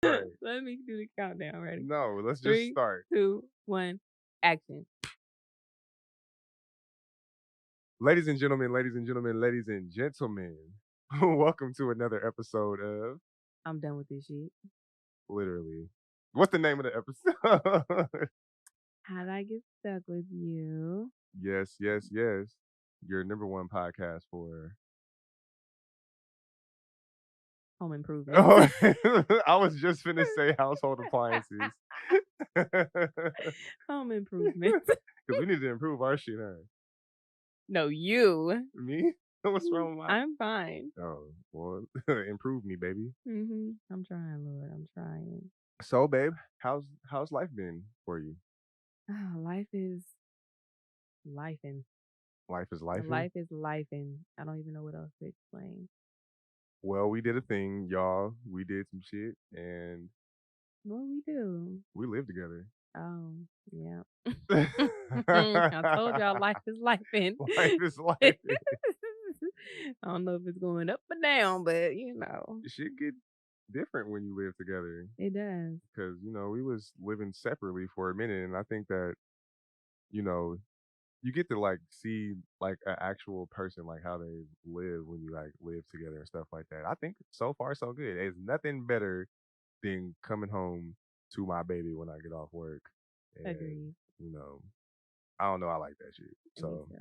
Right. Let me do the countdown. Ready? No, let's just 3, start. 2, 1, action. Ladies and gentlemen, ladies and gentlemen, ladies and gentlemen, welcome to another episode of I'm done with this shit. Literally. What's the name of the episode? How'd I get stuck with you? Yes, yes, yes. Your number one podcast for. Home improvement. Oh, I was just finna say household appliances. Home improvement. Because we need to improve our shit, huh? No, you. Me? What's wrong with my. I'm fine. Oh, well, improve me, baby. I'm trying, Lord. I'm trying. So, babe, how's life been for you? Oh, life is lifing. Life is life. Life is lifing. I don't even know what else to explain. Well, we did a thing, y'all. We did some shit, and What we do? we live together. Oh, yeah. I told y'all life is lifing. Life is life. I don't know if it's going up or down, but Shit get different when you live together. it does. Because, we was living separately for a minute, and I think that, you know, you get to like see like an actual person like how they live when you like live together and stuff like that. I think so far so good. There's nothing better than coming home to my baby when I get off work. And Agreed. I don't know, I like that shit. Me So too.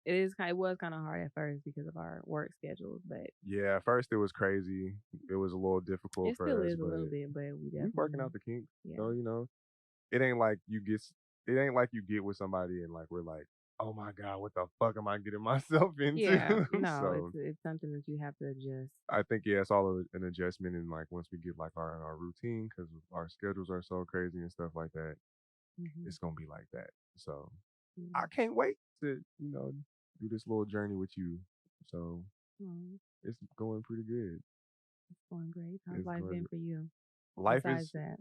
It was kind of hard at first because of our work schedules, but yeah, at first it was crazy. It was a little difficult it for still us, is a but little bit. But we we working out definitely, the kinks. yeah. So, it ain't like it ain't like you get with somebody and like we're like, oh my God, what the fuck am I getting myself into? Yeah, no, So it's something that you have to adjust. I think yeah, it's all an adjustment and like once we get like our routine because our schedules are so crazy and stuff like that, Hmm. it's gonna be like that. So I Yeah. can't wait to do this little journey with you. So Oh, it's going pretty good. it's going great. How's It's life going. been for you? Life Besides is. that,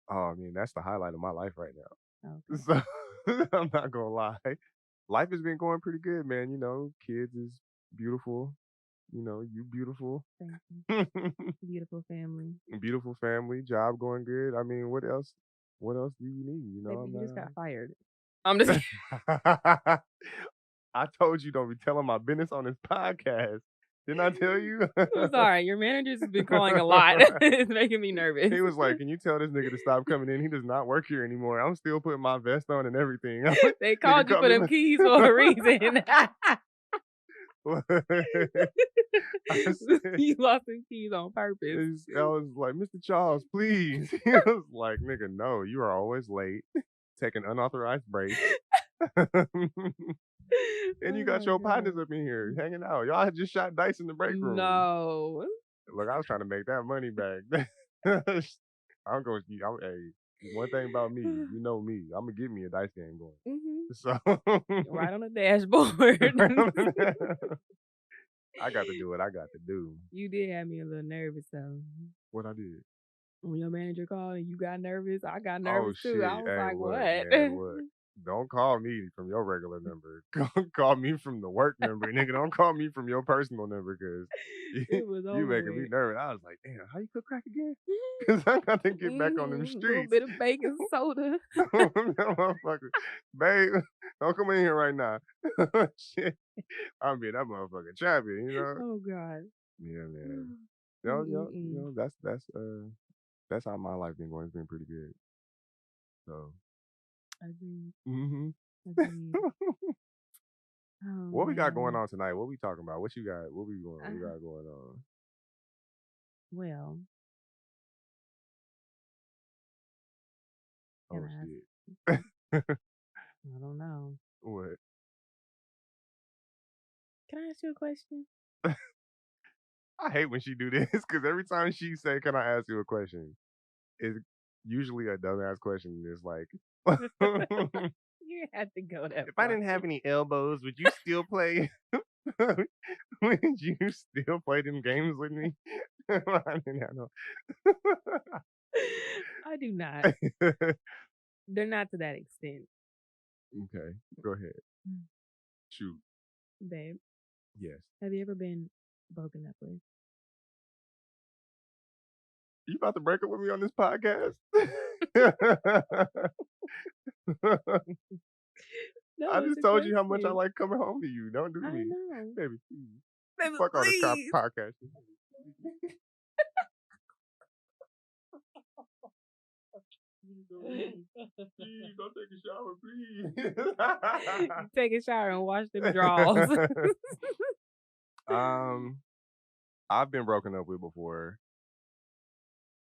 Oh, I mean, that's the highlight of my life right now. okay, So I'm not gonna lie. Life has been going pretty good, man. Kids is beautiful. You beautiful. thank you. Beautiful family. Beautiful family, job going good. I mean, what else? What else do you need? Maybe I'm you just got not. fired. I'm just kidding. I told you don't be telling my business on this podcast. Didn't I tell you? I'm sorry. Your manager's been calling a lot. It's making me nervous. He was like, "Can you tell this nigga to stop coming in? He does not work here anymore. I'm still putting my vest on and everything." They Nigga called you caught for me them keys for a reason. I said, You lost some keys on purpose. I was like, "Mr. Charles, please." He was like, "Nigga, no, you are always late, taking unauthorized breaks." And you Oh got my your partners God. up in here hanging out. Y'all had just shot dice in the break room. No. Look, I was trying to make that money back. I'm going to, hey, one thing about me, you know me, I'm going to get me a dice game going. Hmm. So, Right on the dashboard. I got to do what I got to do. You did have me a little nervous though. What I did. When your manager called and you got nervous, I got Oh, nervous too. I shit. was Hey, like, look, what? man, look. Don't call me from your regular number. Call me from the work number, nigga. Don't call me from your personal number because you, It was you over making me with. nervous. I was like, damn, how you cook crack again? Because I got to get back on them A little streets. bit of baking soda. Motherfucker. Babe, don't come in here right now. Shit. I'll be that motherfucking champion. Oh God. Yeah, man. Mm-mm-mm. That's how my life been going. It's been pretty good. So Agreed. hmm Agreed. Oh what we got going man. on tonight? What we talking about? What you got? We Uh, got going on? well, can Oh I ask? shit. I don't know. What? Can I ask you a question? I hate when she do this because every time she say, "Can I ask you a question?" It's usually a dumbass question. It's like, You had to go that if I far. didn't have any elbows, would you still play? Would you still play them games with me? I didn't have no. I do not. They're not to that extent. Okay, go ahead. Mm. Shoot. Babe, Yes. have you ever been broken up with? You about to break up with me on this podcast? I No, it's just a told you how much I question. like coming home to you. Don't do I me. know. Baby, please. Baby, Fuck all this please. podcast. Please, don't take a shower, You take a shower and wash them drawers. please. um, I've been broken up with before.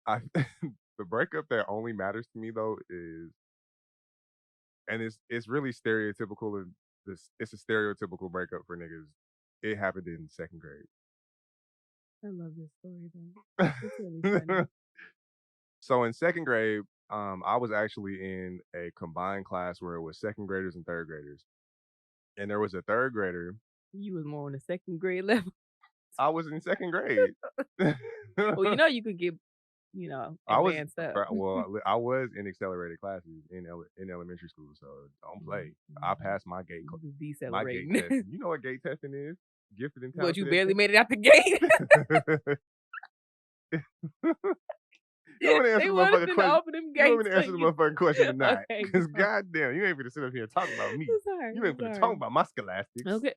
I the breakup that only matters to me though is, and it's really stereotypical. Of this, it's a stereotypical breakup for niggas. It happened in second I love this story though. grade. It's really funny. So in second grade, I was actually in a combined class where it was second graders and third graders, and there was a third grader. You was more on the second grade level. I was in second grade. Well, you know you could get, I was advanced up. I was in accelerated classes in elementary school, so don't play. I passed my You was my gate decelerating. test. You know what gate testing is? Gifted and But you talented barely at made it out the gate. testing. You want me to answer They the wanted motherfucking to question? open them You want me gates to for answer the you. motherfucking question or not? Okay, Because go on. goddamn, you ain't finna sit up here and talk about me. I'm sorry. You I'm ain't finna talk sorry. about my scholastics. Okay.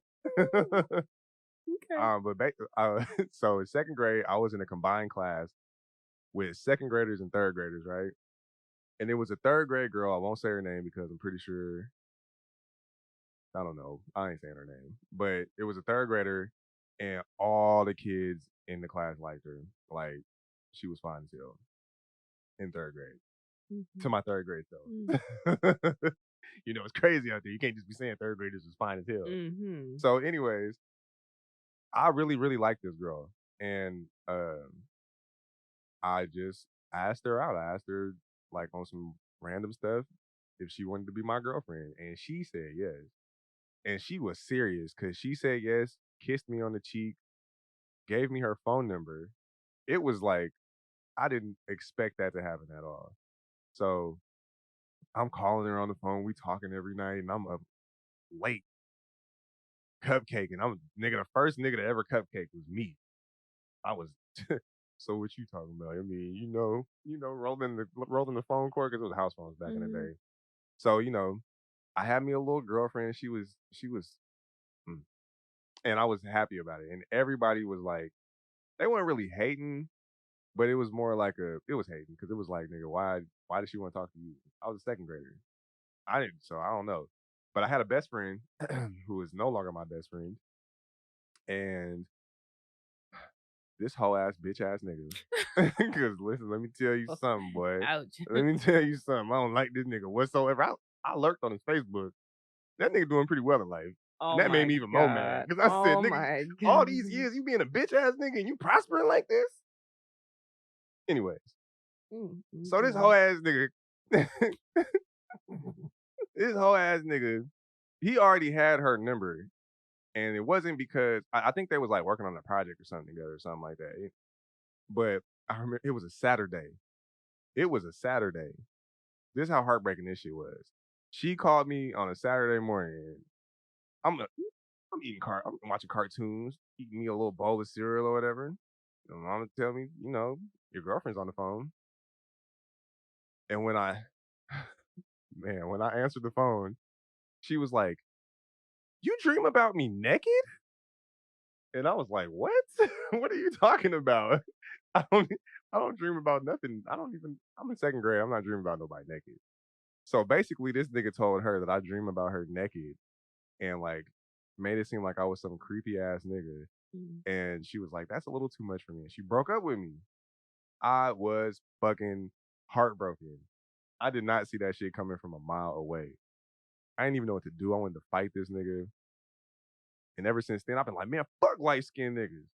Okay. So in second grade, I was in a combined class with second graders and third graders, right? And it was a third grade girl. I won't say her name because I'm pretty sure I don't know. I ain't saying her name, but it was a third grader, and all the kids in the class liked her. Like she was fine as hell in third grade. Mhm. To my third grade Mm. self. It's crazy out there. You can't just be saying third graders is fine as hell. Mhm. So, anyways, I really, really liked this girl, and I just asked her out. I asked her like on some random stuff if she wanted to be my girlfriend, and she said yes. And she was serious because she said yes, kissed me on the cheek, gave me her phone number. It was like I didn't expect that to happen at all. So I'm calling her on the phone. We talking every night, and I'm up late cupcaking. I'm nigga. The first nigga to ever cupcake was me. I was. So what you talking about? I mean, rolling the phone cord because it was house phones back in the Mhm. day. So I had me a little girlfriend. She was, mm, and I was happy about it. And everybody was like, they weren't really hating, but it was more like it was hating because it was like, nigga, why did she want to talk to you? I was a second grader. I didn't, so I don't know. But I had a best friend who is no longer my best friend, and this whole ass bitch ass nigga. Because listen, let me tell you something, boy. Ouch. Let me tell you something. I don't like this nigga whatsoever. I lurked on his Facebook. That nigga doing pretty well in life. And Oh that made my me even more mad. god. Because I said, Oh nigga, my all these god. years you being a bitch ass nigga and you prospering like this? Anyways, Mm, mm, so this whole mm. ass nigga, this whole ass nigga, he already had her number. And it wasn't because I think they was like working on a project or something together or something like that. But I remember it was a Saturday. It was a Saturday. This is how heartbreaking this shit was. She called me on a Saturday morning. I'm I'm eating I'm watching cartoons, eating me a little bowl of cereal or whatever. And mama tell me, your girlfriend's on the phone. And when I answered the phone, she was like, "You dream about me naked?" And I was like, "What? What are you talking about? I don't I don't dream about nothing. I'm in second grade. I'm not dreaming about nobody naked." So basically this nigga told her that I dream about her naked and like made it seem like I was some creepy ass nigga. Mm. And she was like, "That's a little too much for me." And she broke up with me. I was fucking heartbroken. I did not see that shit coming from a mile away. I didn't even know what to do. I wanted to fight this nigga. And ever since then, I've been like, man, fuck light skinned niggas.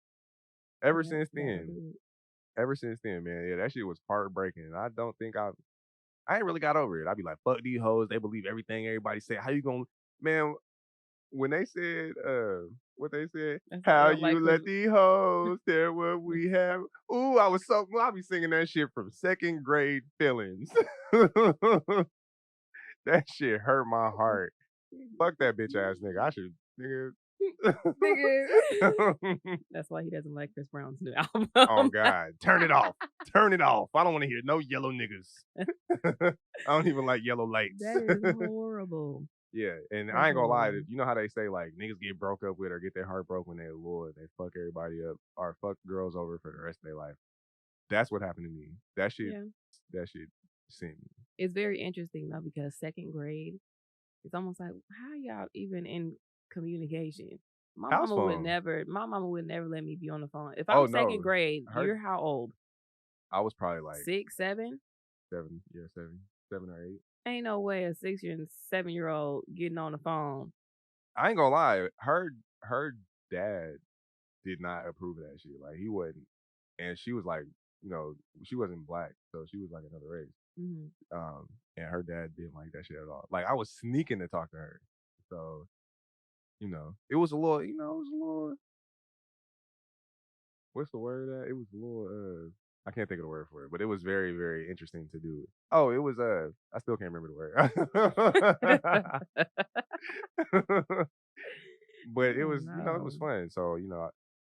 Ever Yep, since that'll then, do it. ever since then, man, yeah, that shit was heartbreaking. And I don't think I ain't really got over it. I'd be like, fuck these hoes. They believe everything everybody say. How you gonna, man? When they said, what they said, That's how like you 'cause let these hoes tear what we have. Ooh, I'll be singing that shit from second grade feelings. That shit hurt my heart. Fuck that bitch ass nigga. Nigga. Nigga. That's why he doesn't like Chris Brown's new Oh album. God, turn it off. Turn it off. I don't want to hear no yellow niggas. I don't even like yellow lights. That is horrible. Yeah, and I That's ain't gonna lie, horrible. you know how they say like niggas get broke up with or get their heart broke when they're little and they fuck everybody up or fuck girls over for the rest of their life. That's what happened to me. Yeah. That shit sent me. It's very interesting though because second grade, it's almost like how y'all even in communication? House phone. My mama would never let me be on the phone. If Oh I'm second no, grade, her. you're how old? I was probably like 6, 7? 7, yeah, 7, 7 or 8. Ain't no way a 6 and 7-year-old getting on the phone. I ain't gonna lie, her dad did not approve of that shit. Like he wasn't, and she was like, you know, she wasn't black, so she was like another race. Mhm. And her dad didn't like that shit at all. Like I was sneaking to talk to her, so it was a little, it was a little. What's the word? It was a little. I can't think of the word for it, but it was very, very interesting to do. Oh, it was. I still can't remember the word. But it Oh, was, it was no. fun. So,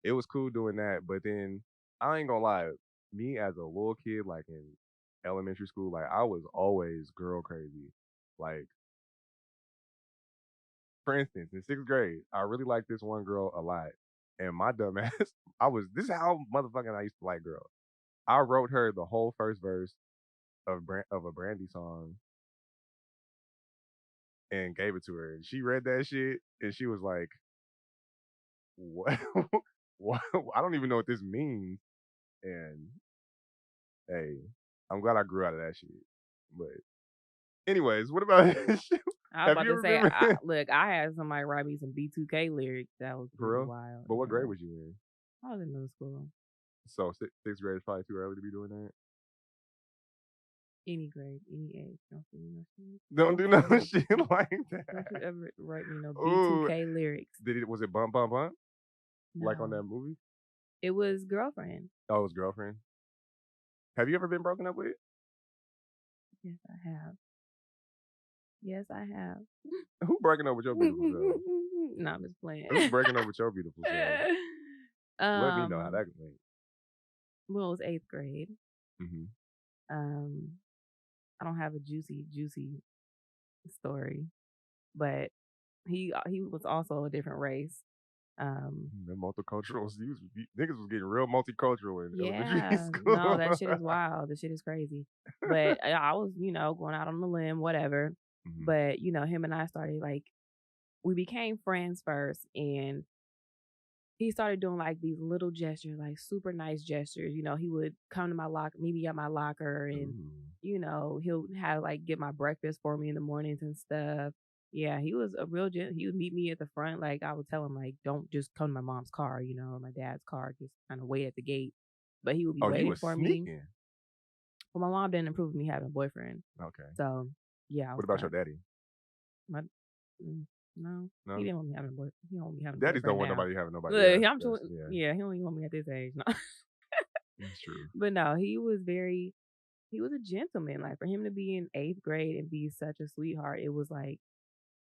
it was cool doing that. But then I ain't gonna lie, me as a little kid, like in elementary school, like I was always girl crazy. Like, for instance, in 6th grade, I really liked this one girl a lot. And my dumb ass, this is how motherfucking I used to like girls. I wrote her the whole first verse of a Brandy song and gave it to her. And she read that shit and she was like, what? What? I don't even know what this means. And hey, I'm glad I grew out of that shit. But anyways, what about I was have about you to ever say, been look, I had somebody write me some B2K lyrics. That was for pretty real? wild. But what grade Yeah. was you in? I was in middle school. So 6th grade is probably too early to be doing that. Any grade, any age. Don't do no shit. Don't do Don't no you ever, shit like don't you that. ever write me no Ooh, B2K lyrics. was it bump bump bump like on that No. movie? It was girlfriend. Oh, it was girlfriend. Have you ever been broken up with? Yes, I have. Yes, I have. Who breaking up with your beautiful self? No, I'm just playing. Who's breaking up with your beautiful self? Let me know how um, that went. well, it was 8th grade. Hmm. Um, I don't have a juicy story, but he was also a different race. Um, The multicultural, niggas was getting real multicultural in elementary yeah, no, school. that shit is wild. The shit is crazy. But I was, going out on the limb, whatever. Hmm. But him and I started like we became friends first, and he started doing like these little gestures, like super nice gestures. He would come to my locker, meet me at my locker, and Ooh. he'll have like get my breakfast for me in the mornings and stuff. Yeah, he was a real gent. He would meet me at the front. Like I would tell him, like, don't just come to my mom's car, or my dad's car, just kind of wait at the gate. But he would be Oh, he waiting was for me. sneaking. Well, my mom didn't approve of me having a boyfriend, Okay. so yeah, I What was about kind your of daddy? my. No, he No, didn't want me having a boy. He don't want me having a daddies don't boyfriend want now. nobody having nobody. Yeah, Look, I'm yeah, yeah, he don't even want me at this age. No. that's true. But no, he was a gentleman. Like for him to be in 8th grade and be such a sweetheart, it was like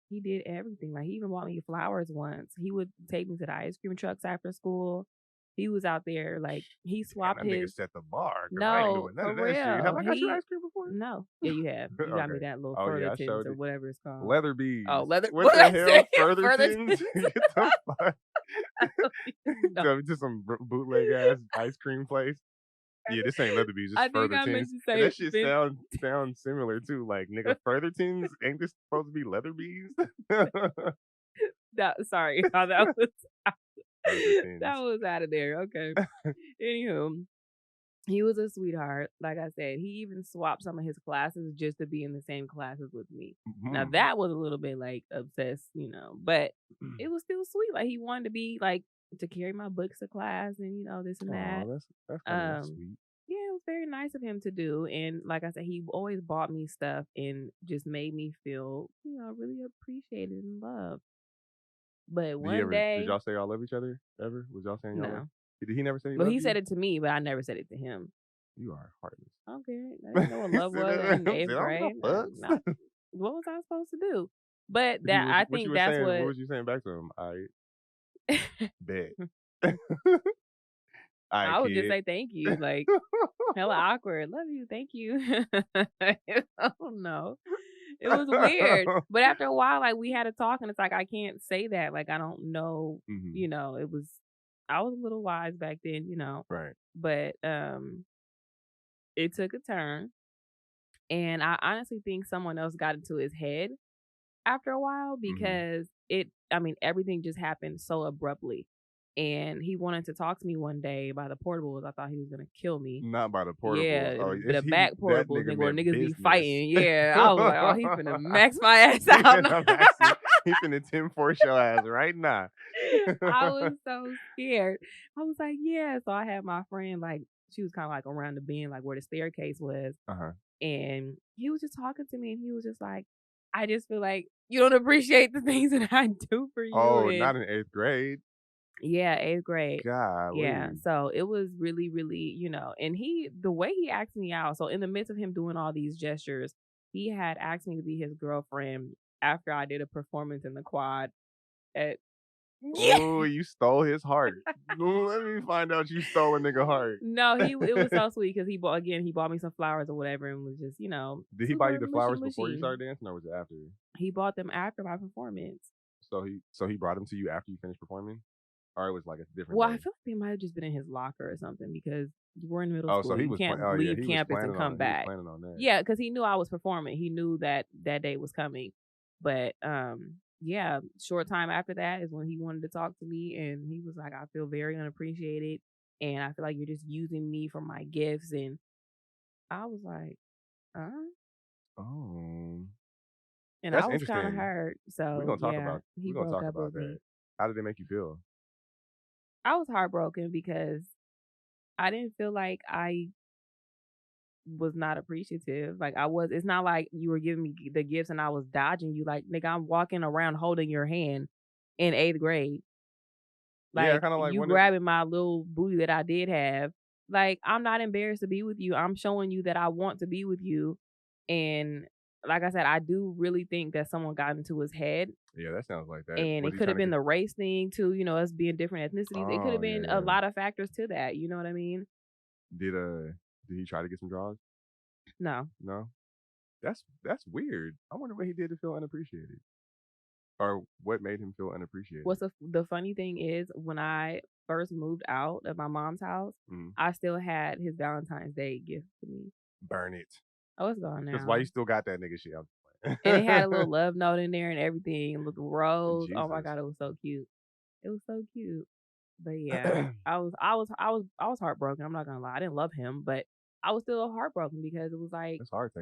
he did everything. Like he even bought me flowers once. He would take me to the ice cream trucks after school. He was out there like he Damn, swapped that nigga his set the bar because I ain't no, doing none for of that shit. Have real. I got you He ice cream before? no. Yeah, you have. You got me Okay. that little Oh yeah, I Furthertons showed or it. whatever it's called. Leather Oh, bees. leather What what the I hell, say? Furthertons? Furthertons. Get the fuck. No. To some bootleg ass ice cream place. Yeah, this ain't leather bees, it's I think I meant Furthertons. to And say that shit fin sounds similar too. Like nigga, Furthertons ain't this supposed to be leather bees? that sorry, how that was that Furthertons. was out of there. Okay. Anywho, he was a sweetheart. Like I said, he even swapped some of his classes just to be in the same classes with me. Now Mhm. that was a little bit like obsessed, but it was still sweet. Like he wanted to be like to carry my books to class and this and that. Oh, that's Um, sweet. yeah, it was very nice of him to do. And like I said, he always bought me stuff and just made me feel, really appreciated and loved. But one Did day, y'all say y'all love each other ever? Was y'all saying y'all love? no. Did he never say he Well, he loved said you? it to me, but I never said it to him. You are heartless. Okay, I didn't know what He love said was that. in He said, eighth I don't grade. give no fucks. What was I supposed to do? But What you that what I you what you think were that's saying? What what was you saying back to him? I Bet. I Alright, would just kid. say thank you, like, hella awkward. "Love you, thank you." I don't know. It was weird, but after a while, like, we had a talk, and it's like, I can't say that, like, I don't know, Mhm. it was I was a little wise back then, Right. but, it took a turn, and I honestly think someone else got into his head after a while Mhm. because everything just happened so abruptly, and he wanted to talk to me one day by the portables. I thought he was gonna kill me. Not by the portables. Yeah, Oh, the it's he back that portables, nigga nigga, where meant niggas be business. fighting. Yeah, I was like, "Oh, he finna max my ass out." Nigga, I'm asking, he finna 10-4 your ass right now. I was so scared. I was like, "Yeah." So I had my friend, like, she was kinda, like, around the bend, like, where the staircase was, Uh-huh. and he was just talking to me, and he was just like, "I just feel like you don't appreciate the things that I do for you," Oh, and not in 8th grade? yeah, 8th grade. Yeah, Golly. so it was really, really, and the way he asked me out, so in the midst of him doing all these gestures, he had asked me to be his girlfriend after I did a performance in the quad at yeah. Oh, you stole his heart. Let me find out you stole a nigga heart. No, it was so sweet because he bought me some flowers or whatever and was just, Did he buy you super the mushy flowers before you mushy. started dancing, or was it after? He bought them after my performance. So he brought them to you after you finished performing? Or it was like a different Well, I day? feel like they might have just been in his locker or something because you were in middle Oh, so school. he You was can't yeah, leave campus and come he was back. planning on that. Yeah, because he knew I was performing. He knew that that day was coming. But yeah, short time after that is when he wanted to talk to me and he was like, I feel very unappreciated and I feel like you're just using me for my gifts. And I was like, uh Oh, and I that's was kind of interesting. hurt. So yeah, he We're gonna broke talk up about with that. me. How did it make you feel? I was heartbroken because I didn't feel like I was not appreciative. Like it's not like you were giving me the gifts and I was dodging you. Like, nigga, I'm walking around holding your hand in 8th grade. Yeah, Like, kinda like you when it grabbing my little booty that I did have. Like, I'm not embarrassed to be with you. I'm showing you that I want to be with you. And like I said, I do really think that someone got into his head. yeah, that sounds like that. And Was it he could have trying to been get the race thing too, us being different ethnicities. It could have Oh, yeah, been a yeah. lot of factors to that. You know what I mean? Did, uh did he try to get some draws? No. No? That's weird. I wonder what he did to feel unappreciated, or what made him feel unappreciated. The funny thing is when I first moved out of my mom's house, Mhm. I still had his Valentine's Day gift to me. Burn it. Oh, it's gone 'Cause why now. you still got that nigga shit? I'm just And it had a playing. little love note in there and everything, little rose. Oh my Jesus. god, it was so cute. It was so cute. But yeah, I was heartbroken. I'm not gonna lie. I didn't love him, but I was still heartbroken because it was like It's hard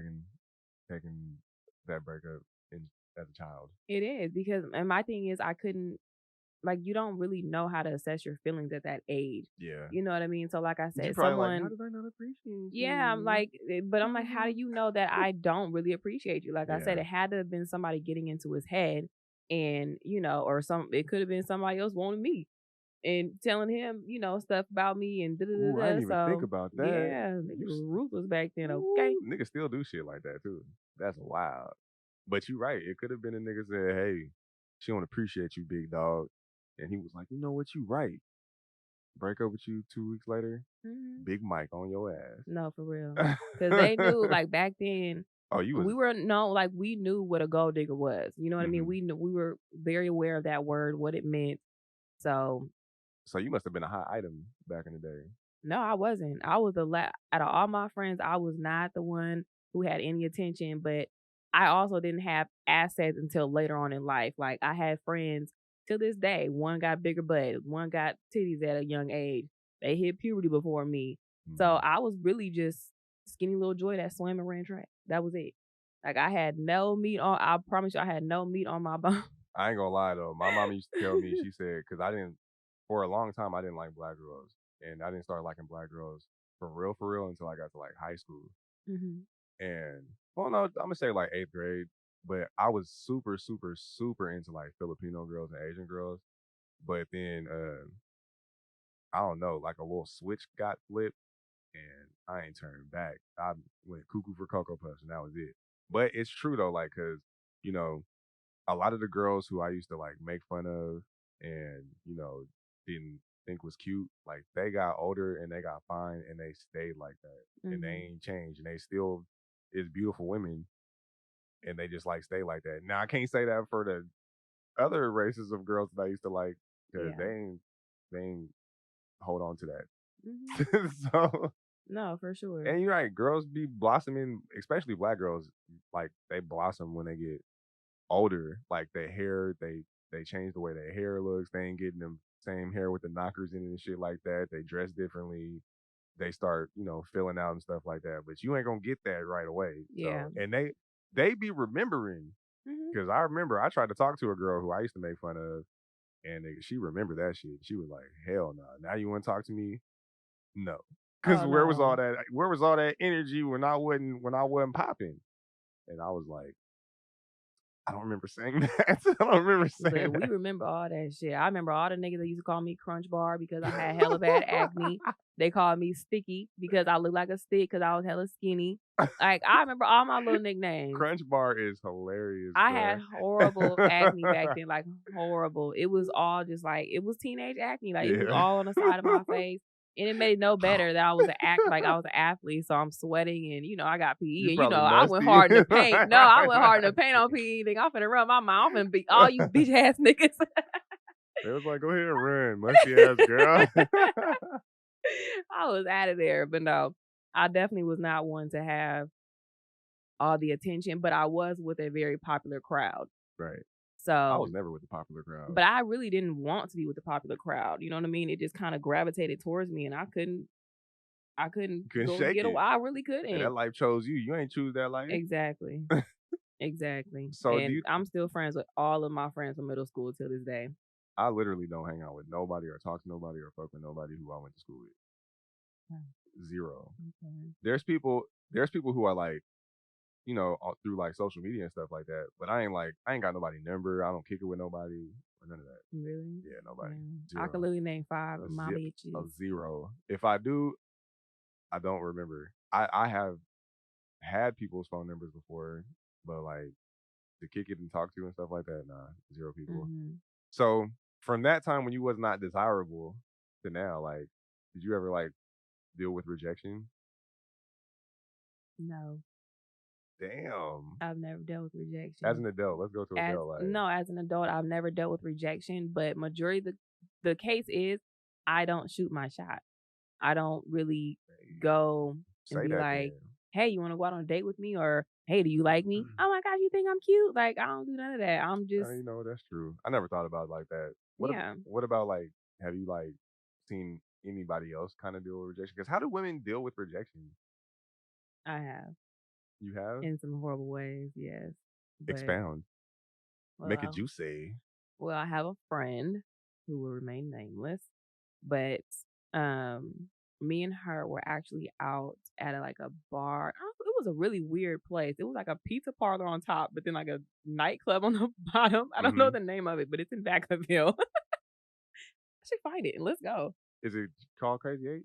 taking that breakup in as a child. it is because and my thing is I couldn't like you don't really know how to assess your feelings at that age. Yeah. You know what I mean? So like I You said, probably like, "How someone did I not appreciate yeah, I'm you?" like, but I'm like, how do you know that I don't really appreciate you? Like I said, Yeah. it had to have been somebody getting into his head, and or it could have been somebody else wanting me and telling him, stuff about me and da da Ooh, I da. didn't da. even think So about that. yeah, niggas You was s ruthless back then. Okay, Ooh, niggas still do shit like that too. That's wild. But you right, it could have been a nigga said, "Hey, she don't appreciate you, big dog." And he was like, "You know what? You right." Break up with you 2 weeks later, hmm Big Mike on your no, for real, ass. because they knew like back then. Oh, you was We were no, like we knew what a gold digger was. You know what I mean? mhm. We were very aware of that word, what it meant. So So you must have been a hot item back in the day. no, I wasn't. I was out of all my friends, I was not the one who had any attention, but I also didn't have assets until later on in life. Like I had friends to this day. One got bigger butt, one got titties at a young age. They hit puberty before me. So Mhm. I was really just skinny little joy that swam and ran track. That was it. Like I had no meat on I promise you I had no meat on my bone. I ain't gonna lie though, my mama used to tell me, she said, because I didn't for a long time, I didn't like black girls, and I didn't start liking black girls for real, until I got to, like, high school. Mhm. And well, no, Imma say, like, 8th grade, but I was super, super, super into, like, Filipino girls and Asian girls, but then, I don't know, like, a little switch got flipped, and I ain't turned back. I went cuckoo for Cocoa Puffs, and that was it. But it's true though, like, cause you know, a lot of the girls who I used to, like, make fun of and didn't think was cute. Like they got older and they got fine and they stayed like that and they Mhm. ain't changed and they still is beautiful women and they just like stay like that. Now I can't say that for the other races of girls that I used to like because Yeah. they ain't hold on to Mhm. that. So No, for sure. and you're right, girls be blossoming, especially black girls. Like they blossom when they get older. Like their hair, they change the way their hair looks. They ain't getting them same hair with the knockers in it and shit like that. They dress differently. They start, filling out and stuff like that. But you ain't gonna get that right away. So Yeah. and they be remembering Mhm. because I remember I tried to talk to a girl who I used to make fun of, and she remembered that shit. She was like, "Hell no! Now you want to talk to me? No." Because Oh, no. where was all that energy when I wasn't popping? And I was like, I don't remember saying that. I don't remember Look, saying we that. remember all that shit. I remember all the niggas that used to call me Crunch Bar because I had hella bad acne. They called me Sticky because I looked like a stick because I was hella skinny. Like, I remember all my little nicknames. Crunch bar is hilarious, I bro. had horrible acne back then, like, horrible. It was all just, like it was teenage acne, like, it was Yeah. all on the side of my face, and it made it no better that I was an athlete, so I'm sweating and, I got You PE and, probably I went musty. hard in the paint. No, I went hard in the paint on PE, think I'm finna run my mouth and beat all you bitch ass niggas. They was like, "Go ahead and run, musty ass girl." I was out of there, but no, I definitely was not one to have all the attention, but I was with a very popular crowd. Right. I So was never with the popular crowd. but I really didn't want to be with the popular crowd, you know what I mean? It just kinda gravitated towards me, and I couldn't Couldn't go shake get it. away. I really And that couldn't. life chose you. You ain't choose that life. Exactly. Exactly. So do And you I'm still friends with all of my friends from middle school till this day. I literally don't hang out with nobody or talk to nobody or fuck with nobody who I went to school with. Mm, Zero. okay. There's people who are like, through like social media and stuff like that. But I ain't got nobody number. I don't kick it with nobody or none of that. Really? Yeah, nobody. Yeah. I could Zero. literally name 5 A of my zip a bitches. zero. If I do, I don't remember. I have had people's phone numbers before, but like to kick it and talk to and stuff like that, nah, zero people. Mhm. So from that time when you was not desirable to now, like, did you ever like deal with rejection? No, Damn. I've never dealt with As rejection. an adult, let's go to As adult life. no, as an adult, I've never dealt with rejection, but majority the case is I don't shoot my shot. I don't really Hey, go and say be that like, then. "Hey, you wanna go out on a date with me?" or "Hey, do you like me?" "Oh my gosh, you think I'm cute?" Like, I don't do none of that. I'm just That's true. I never thought about it like that. yeah, What about like have you like seen anybody else kind of deal with rejection? Because how do women deal with rejection? I have You have in some horrible ways, yes. But, expound, well, make it juicy. I have a friend who will remain nameless, but, um, me and her were actually out at like a bar. It was a really weird place. It was like a pizza parlor on top, but then like a nightclub on the bottom. I don't know Hmm. the name of it, but it's in Vacaville. I should find it and let's go. Is it called Crazy Eight?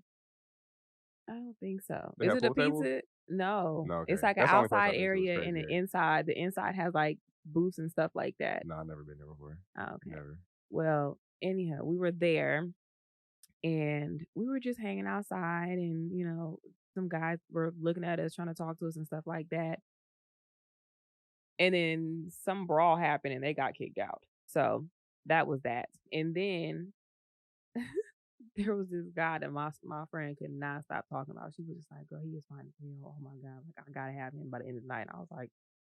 I don't think so. They Is have it a pool tables? pizza? No. No, It's okay. like an That's the only place outside I've been to is area and Crazy an Eight. inside. The inside has like booths and stuff like that. No, I've never been there before. Oh, okay. Never. Well, anyhow, we were there and we were just hanging outside and, some guys were looking at us trying to talk to us and stuff like that. And then some brawl happened and they got kicked out. So that was that. And then there was this guy that my friend could not stop talking about. She was just like, "Girl, he is fine as hell. Oh my god, like I gotta have him by the end of the night." And I was like,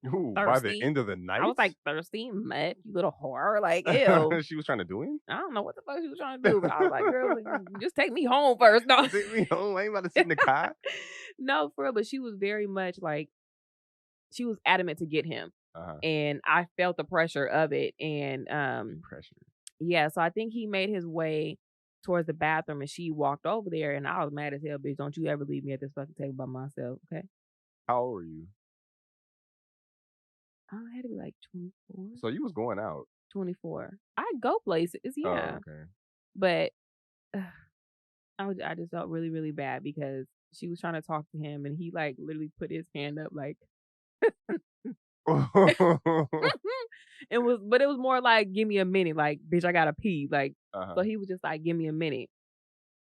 Ooh, by the "Thirsty." end of the I was night, like, "Thirsty, mutt, you little whore." Like, ew. she was trying to do him. I don't know what the fuck she was trying to do, but I was like, "Girl, just take me home first." No, Take me home. I ain't about to sit in the car. no, for real. But she was very much like she was adamant to get him, Uh-huh. and I felt the pressure of it. And Pressure. yeah, so I think he made his way towards the bathroom and she walked over there and I was mad as hell, bitch. Don't you ever leave me at this fucking table by myself, okay? How old were you? I had to be like 24, So you was going out. 24. I go places, Oh, yeah. okay. But I just felt really, really bad because she was trying to talk to him and he like literally put his hand up like It was more like, "Give me a minute," like, "Bitch, I gotta pee," like, so Uh-huh. he was just like, "Give me a minute."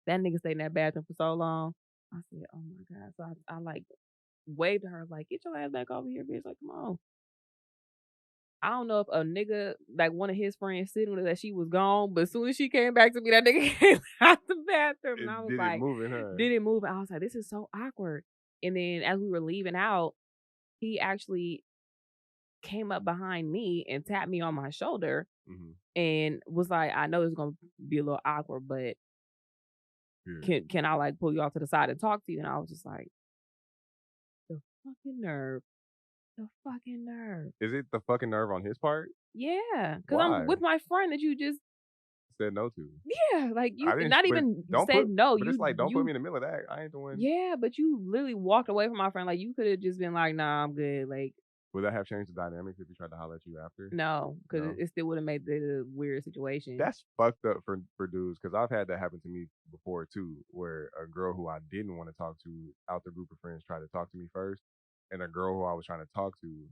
That nigga stayed in that bathroom for so long. I said, "Oh my god." So I like, waved to her like, "Get your ass back over here, bitch, like, come on." I don't know if a nigga, like, one of his friends sitting with her that she was gone, but as soon as she came back to me, that nigga came out the bathroom, and I It was did it like, moving, huh? "Did it move?" I was like, "This is so awkward." And then as we were leaving out, he actually came up behind me and tapped me on my shoulder Mhm. and was like, "I know it's gonna be a little awkward, but Yeah. can I, like, pull you off to the side and talk to you?" And I was just like, "The fucking nerve. The fucking nerve." Is it the fucking nerve on his part? Yeah, because 'cause I'm Why? with my friend that you just Said no to. yeah, like, I you didn't not but even don't said put no, but it's like, don't put me you in the middle of that. I ain't the one. yeah, but you literally walked away from my friend, like, you coulda just been like, "Nah, I'm good," like, Would that have changed the dynamics if he tried to holler at you after? no, because No? it still would've made the weird situation. That's fucked up for dudes because I've had that happen to me before too, where a girl who I didn't wanna talk to out the group of friends tried to talk to me first, and a girl who I was trying to talk to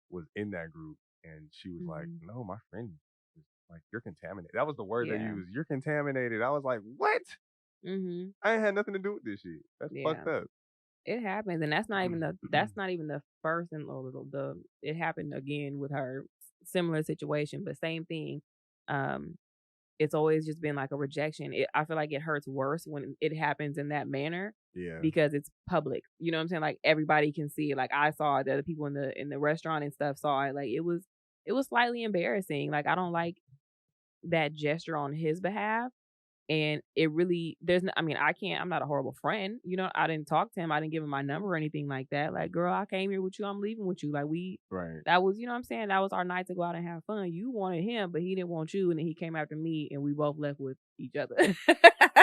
was in that group, and she was like, Mhm. "No, my friend is like, you're contaminated." That was the word they Yeah. used, "You're contaminated." I was like, "What? Mhm. I ain't had nothing to do with this shit. That's Yeah. fucked up." It happens, and that's not even the first and or the it happened again with her, similar situation, but same thing. Um, it's always just been like a rejection. I feel like it hurts worse when it happens in that manner Yeah. because it's public. You know what I'm saying? Like everybody can see it. Like I saw it, the other people in the restaurant and stuff saw it. Like it was slightly embarrassing. Like I don't like that gesture on his behalf. And it really there's no I mean, I'm not a horrible friend, you know, I didn't talk to him, I didn't give him my number or anything like that, like, "Girl, I came here with you, I'm leaving with you," like, Right. that was you know what I'm saying, that was our night to go out and have fun, you wanted him, but he didn't want you, and then he came after me, and we both left with each other.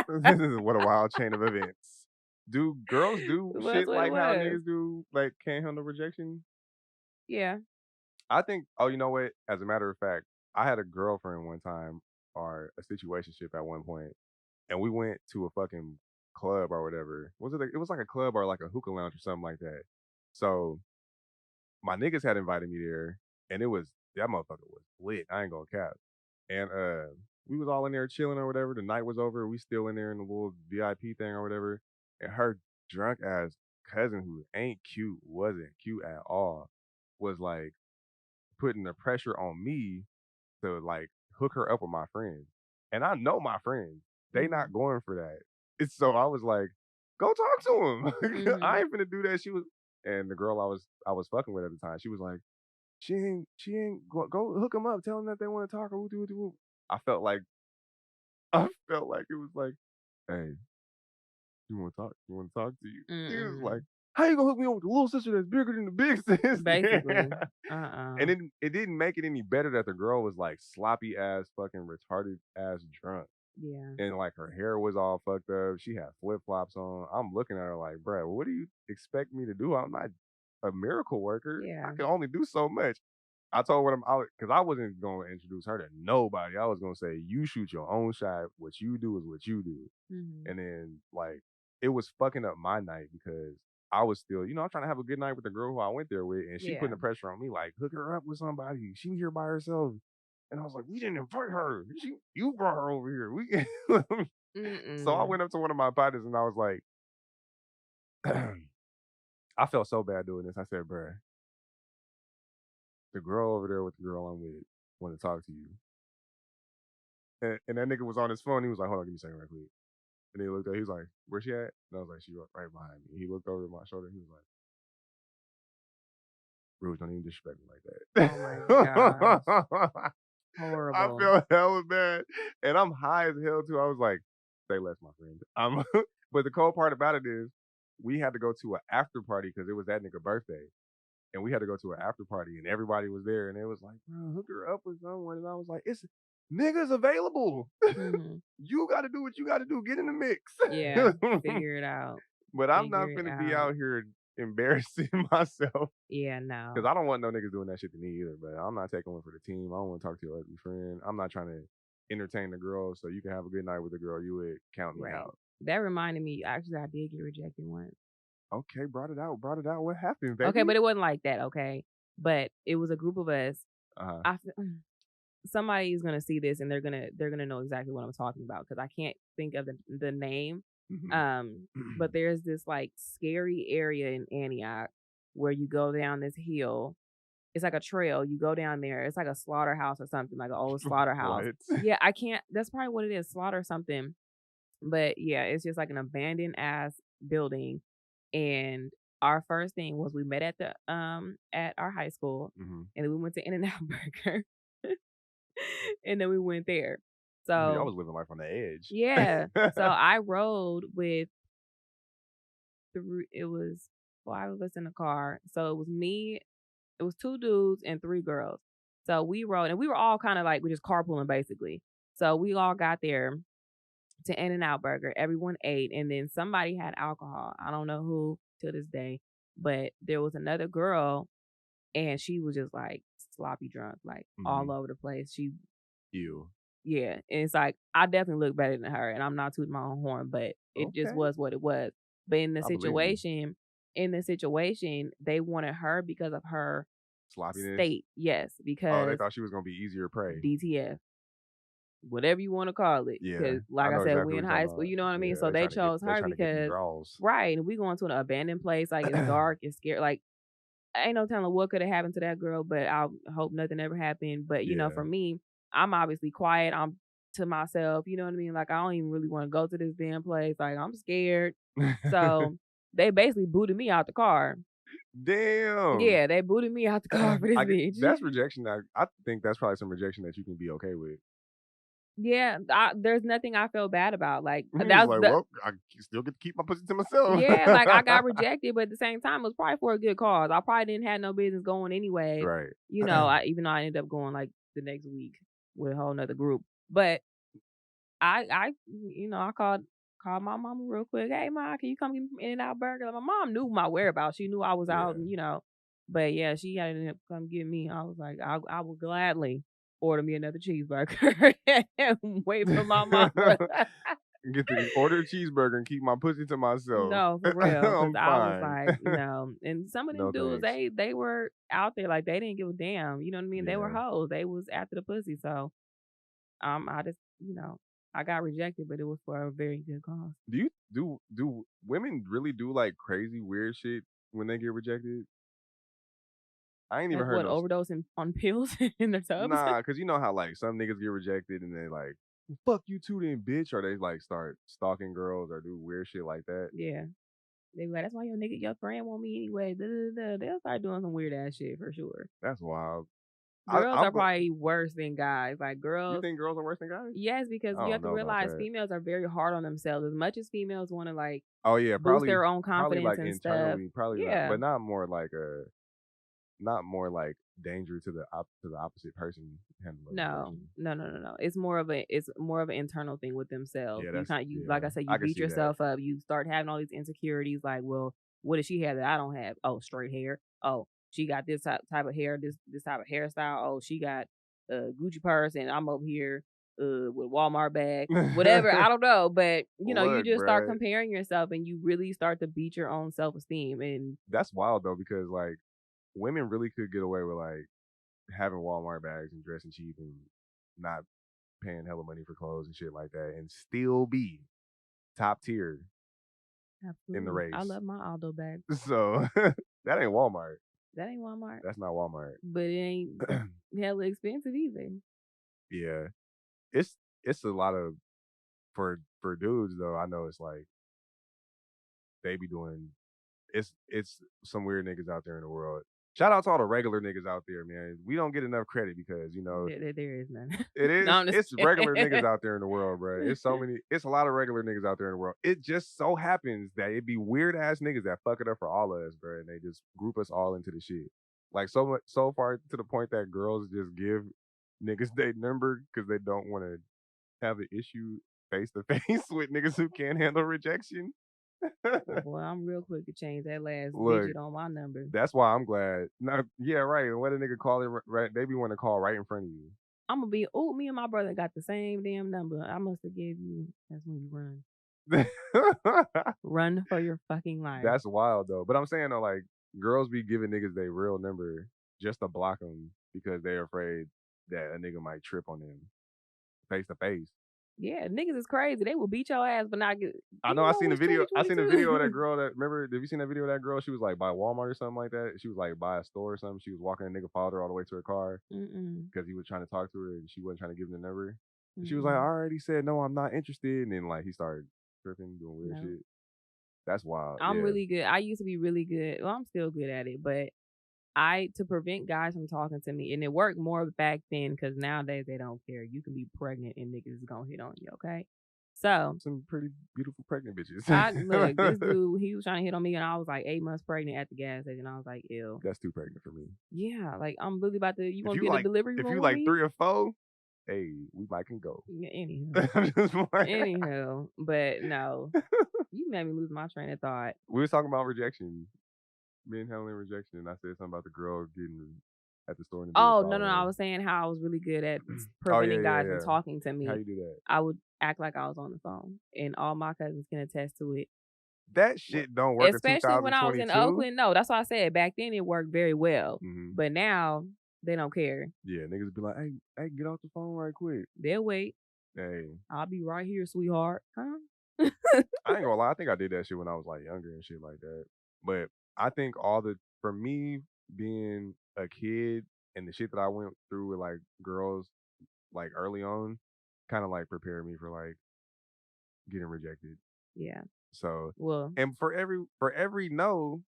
What a wild chain of events. Do girls do Well, that's shit what it like how was. niggas do, like, can't handle rejection? Yeah. I think oh, you know what? As a matter of fact, I had a girlfriend one time or a situationship at one point, and we went to a fucking club or whatever. It was like a club or like a hookah lounge or something like that. So my niggas had invited me there, and it was that motherfucker was lit. I ain't gonna cap. And we was all in there chilling or whatever. The night was over. We still in there in the little VIP thing or whatever. And her drunk ass cousin, who ain't cute, wasn't cute at all, was like putting the pressure on me to like hook her up with my friends. And I know my friends. They Mhm. not going for that. It's so I was like, go talk to him. I Mhm. ain't finna do that. She was and the girl I was fucking with at the time, she was like, she ain't go hook them up, tell them that they want to talk or woo. I felt like I felt like it was like, hey, you want to talk? You want to talk to you? He was like, Mm-mm. how you gonna hook me up with the little sister that's bigger than the big sister? Basically. And Uh-uh. it didn't make it any better that the girl was like sloppy ass, fucking retarded ass drunk. Yeah. And like her hair was all fucked up. She had flip flops on. I'm looking at her like, bruh, what do you expect me to do? I'm not a miracle worker. I Yeah. can only do so much. I told what because I wasn't going to introduce her to nobody. I was going to say, you shoot your own shot. What you do is what you do. Mhm. And then like it was fucking up my night because I was still, I'm trying to have a good night with the girl who I went there with, and she putting Yeah. the pressure on me like, hook her up with somebody. She here by herself. And I was like, we didn't invite her. You brought her over here. So I Mm-mm. went up to one of my partners and I was like, I felt so bad doing this. I said, bruh, the girl over there with the girl I'm with want to talk to you. And that nigga was on his phone. He was like, hold on, give me a second right quick. And he looked up, he was like, where she at? And I was like, she right behind me. He looked over my shoulder. He was like, Rouge, don't even disrespect me Oh my gosh. like that. I Horrible. felt hella bad. And I'm high as hell too. I was like, say less, my friend. But the cold part about it is we had to go to an after party because it was that nigga birthday. And we had to go to an after party and everybody was there and it was like, bro, hook her up with someone. And I was like, it's niggas available. Mhm. You gotta do what you gotta do. Get in the mix. Yeah. Figure it out. But I'm Figure not it gonna be out. out here embarrassing myself. Yeah, Cause no. I don't want no niggas doing that shit to me either. But I'm not taking one for the team. I don't want to talk to your ugly friend. I'm not trying to entertain the girl so you can have a good night with the girl you would count me Right. out. That reminded me, actually, I did get rejected once. Okay, brought it out. Brought it out. What happened, Okay, baby? but it wasn't like that, okay? but it was a group of us. Uh-huh. I f somebody is gonna see this and they're gonna know exactly what I'm talking about because I can't think of the name. Mhm. Um, but there's this, like, scary area in Antioch where you go down this hill. It's like a trail. You go down there. It's like a slaughterhouse or something, like an old slaughterhouse. What? Yeah, I can't that's probably what it is, slaughter something. But, yeah, it's just like an abandoned ass building, and our first thing was we met at our high school, Mhm. and then we went to In-N-Out Burger, and then we went there. Oh, y'all So was living life on the edge. yeah. So I rode with it was 5 of us in the car. So it was me, it was 2 dudes and 3 girls. So we rode and we were all kinda like we just carpooling basically. So we all got there to In-N-Out Burger. Everyone ate, and then somebody had alcohol. I don't know who to this day, but there was another girl, and she was just, like, sloppy drunk, like, all Mhm. over the place. She Ew. yeah, and it's like, I definitely look better than her, and I'm not tooting my own horn, but it just Okay. was what it was. But I believe you. in the situation, they wanted her because of her Sloppiness. state. Yes, Oh, they because thought she was gonna be easier prey. DTF, whatever you wanna call it, Yeah. because I like I know said, exactly we what in you're talking high school, about. you know what I mean? Yeah, So they chose they her trying to get them because draws. right, and we going to an abandoned place, like, it's dark, it's scary, like, ain't no telling what coulda happened to that girl, but I hope nothing ever happened. But, Yeah. for me, I'm obviously quiet, I'm to myself, you know what I mean? Like, I don't even really wanna go to this damn place, like, I'm scared. So, they basically booted me out the car. Damn. Yeah, they booted me out the car for this I get bitch. that's rejection. I think that's probably some rejection that you can be okay with. Yeah, there's nothing I feel bad about, like, He was that's like, the "Well, I still get to keep my pussy to myself." yeah, like, I got rejected, but at the same time, it was probably for a good cause. I probably didn't have no business going anyway, Right. even though I ended up going, like, the next week with a whole 'nother group. But I called my mama real quick, "Hey, ma, can you come get me from In-N-Out Burger?" Like, my mom knew my whereabouts. She knew I was out Yeah. and, but yeah, she had to come get me. I was like, I will gladly order me another cheeseburger and wait for my mama. Get to order a cheeseburger and keep my pussy to myself. No, for real, because I'm I was fine. like, and some of them No dudes, thanks. they were out there, like, they didn't give a damn, you know what I mean? They were Yeah. hoes. They was after the pussy, so, I just, I got rejected, but it was for a very good cause. Do women really do like crazy weird shit when they get rejected? I ain't even Like heard what, no. overdosing on pills in their tubs? Nah, cause you know how like some niggas get rejected and they like, fuck you too then, bitch, or they like start stalking girls or do weird shit like that. Yeah. They be like, "That's why your friend want me anyway, da da da." They'll start doing some weird ass shit for sure. That's wild. Girls I'm are go. probably worse than guys. Like, You girls think girls are worse than guys? yes, because I you don't have to know about realize that. females are very hard on themselves. As much as females wanna, like, Oh yeah, boost probably their own probably confidence like and stuff. internally, probably not, Yeah. but not more like not more like danger to the opposite person handling No. rejection. No, no, no, no. It's more of an internal thing with themselves. Yeah, You that's kind you yeah. like I said, you I can beat see that. yourself up. You start having all these insecurities like, "Well, what does she have that I don't have? Oh, straight hair. Oh, she got this type of hair, this type of hairstyle. Oh, she got a Gucci purse and I'm over here with Walmart bag." Whatever, I don't know, but you Look, just start bruh, comparing yourself and you really start to beat your own self-esteem and that's wild though because like women really could get away with like having Walmart bags and dressing cheap and not paying hella money for clothes and shit like that and still be top tier in the absolutely. I race. love my Aldo bag. So that ain't Walmart. That ain't Walmart, That's not Walmart. but it ain't hella expensive either. Yeah. It's a lot of for dudes though, I know it's like they be doing it's some weird niggas out there in the world. Shout out to all the regular niggas out there, man. We don't get enough credit because, There is none. it No, is I'm just it's regular niggas kidding. out there in the world, bro. It's a lot of regular niggas out there in the world. It just so happens that it be weird ass niggas that fuck it up for all of us, bro, and they just group us all into the shit. Like so far to the point that girls just give niggas their number because they don't want to have an issue face to face with niggas who can't handle rejection. Well, boy, I'm real quick to change that last Look, digit on my number. that's why I'm glad. No, yeah, right. And let a nigga call it right. They be want to call right in front of you. Imma be, "Ooh, me and my brother got the same damn number. I must have gave you." That's when you run. Run for your fucking life. That's wild though. But I'm saying though, like girls be giving niggas their real number. just to block them because they're afraid that a nigga might trip on them face to face. Yeah, niggas is crazy. They will beat your ass, but not get. I Do know you I know seen the what's video. I seen the video of that 2022? girl that remember. Have you seen that video of that girl? She was like by Walmart or something like that. She was like by a store or something. She was walking. A nigga followed her all the way to her car Mm-mm. because he was trying to talk to her and she wasn't trying to give him the number. And she was like, "I Mm-mm. already said no, I'm not interested." And then like he started tripping, doing weird No. shit. That's wild. I'm Yeah. really good. I used to be really good. Well, I'm still good at it, but I to prevent guys from talking to me, and it worked more back then because nowadays they don't care. You can be pregnant and niggas is gonna hit on you, okay? So Some pretty beautiful pregnant I look, this bitches. dude, he was trying to hit on me, and I was like 8 months pregnant at the gas station. I was like, ew. That's too pregnant for me. Yeah, like I'm really about to. You If gonna you be in the like, delivery if room you with like me? 3 or 4, hey, we might can go. Yeah, anywho, I'm just playing. anywho, but no, you made me lose my train of thought. We was talking about rejection, men handling rejection, and I said something about the girl getting at the store and the dude Oh, no, no, following no, I her. was saying how I was really good at Oh preventing yeah, yeah, guys from yeah. talking to How me. you do that? I would act like I was on the phone, and all my cousins can attest to it. That Wh shit don't work in Especially when I was in 2022. Oakland. No, that's why I said back then it worked very well, Hmm. but now they don't care. Yeah, niggas be like, hey, get off the phone right quick. They'll wait. Hey, I'll be right here, sweetheart. Huh? I ain't gonna lie. I think I did that shit when I was like younger and shit like that. But I think for me being a kid and the shit that I went through with like girls like early on, kind of like prepared me for like getting rejected. Yeah. So, Well, and for every no,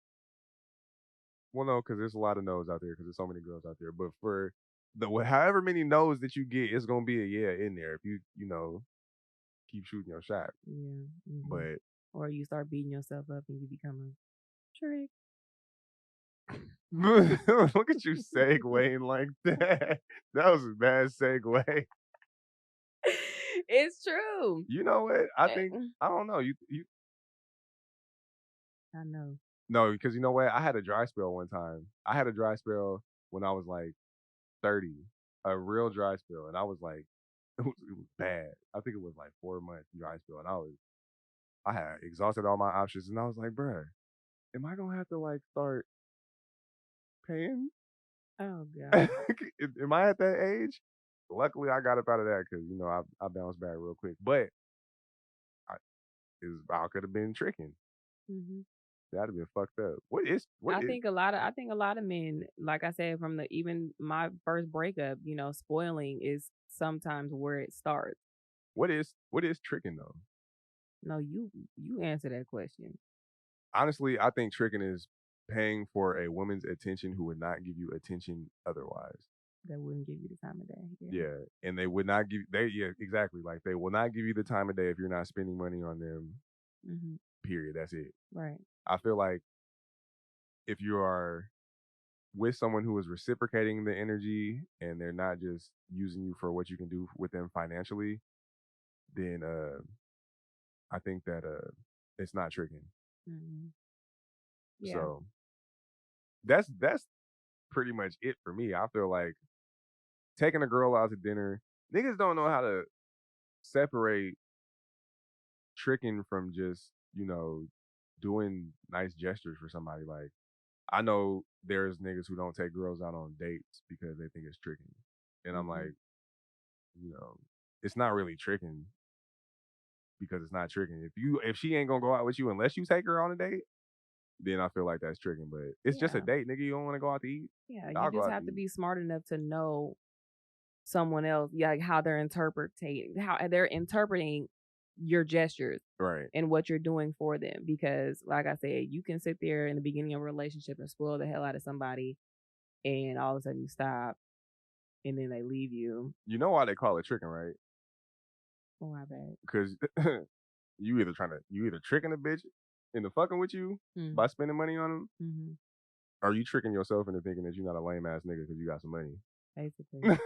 well, no, because there's a lot of no's out there because there's so many girls out there. But for however many no's that you get, it's gonna be a yeah in there if you keep shooting your shot. yeah. But Or you start beating yourself up and you become a trick. look at you segueing like that. That was a bad segue. It's true. You know what? I Eh, think I don't know. You I know. no, because you know what? I had a dry spell one time. I had a dry spell when I was like 30, a real dry spell, and I was like, it was bad. I think it was like 4 months dry spell, and I had exhausted all my options, and I was like, bruh, am I gonna have to like start paying? Oh god. Am I at that age? Luckily, I got up out of that because I bounced back real quick, but I, I could have been tricking. Mhm. That'd have been fucked up. I think a lot of men, like I said, from the even my first breakup, spoiling is sometimes where it starts. what is tricking though? No, you answer that question. Honestly, I think tricking is paying for a woman's attention who would not give you attention otherwise. That wouldn't give you the time of day. Yeah. Yeah, and they would not give they yeah, exactly. Like they will not give you the time of day if you're not spending money on them. Mhm. Period. That's it. Right. I feel like if you are with someone who is reciprocating the energy and they're not just using you for what you can do with them financially, then I think that it's not tricking. Mhm. Yeah. So that's pretty much it for me. I feel like taking a girl out to dinner, niggas don't know how to separate tricking from just, doing nice gestures for somebody. Like, I know there's niggas who don't take girls out on dates because they think it's tricking. And I'm Mhm. like, you know, it's not really tricking because it's not tricking. If she ain't gonna go out with you unless you take her on a date, then I feel like that's tricking. But it's just a Yeah. date, nigga. You don't want to go out to eat. Yeah. You I'll go just out to have to eat. be smart enough to know someone else, yeah, like how they're interpreting your gestures Right. and what you're doing for them. Because, like I said, you can sit there in the beginning of a relationship and spoil the hell out of somebody, and all of a sudden you stop, and then they leave you. You know why they call it tricking, right? Oh, my bad. Because you either tricking a bitch into fucking with you Mm, by spending money on them, hmm. or you tricking yourself into thinking that you're not a lame ass nigga because you got some money. Basically,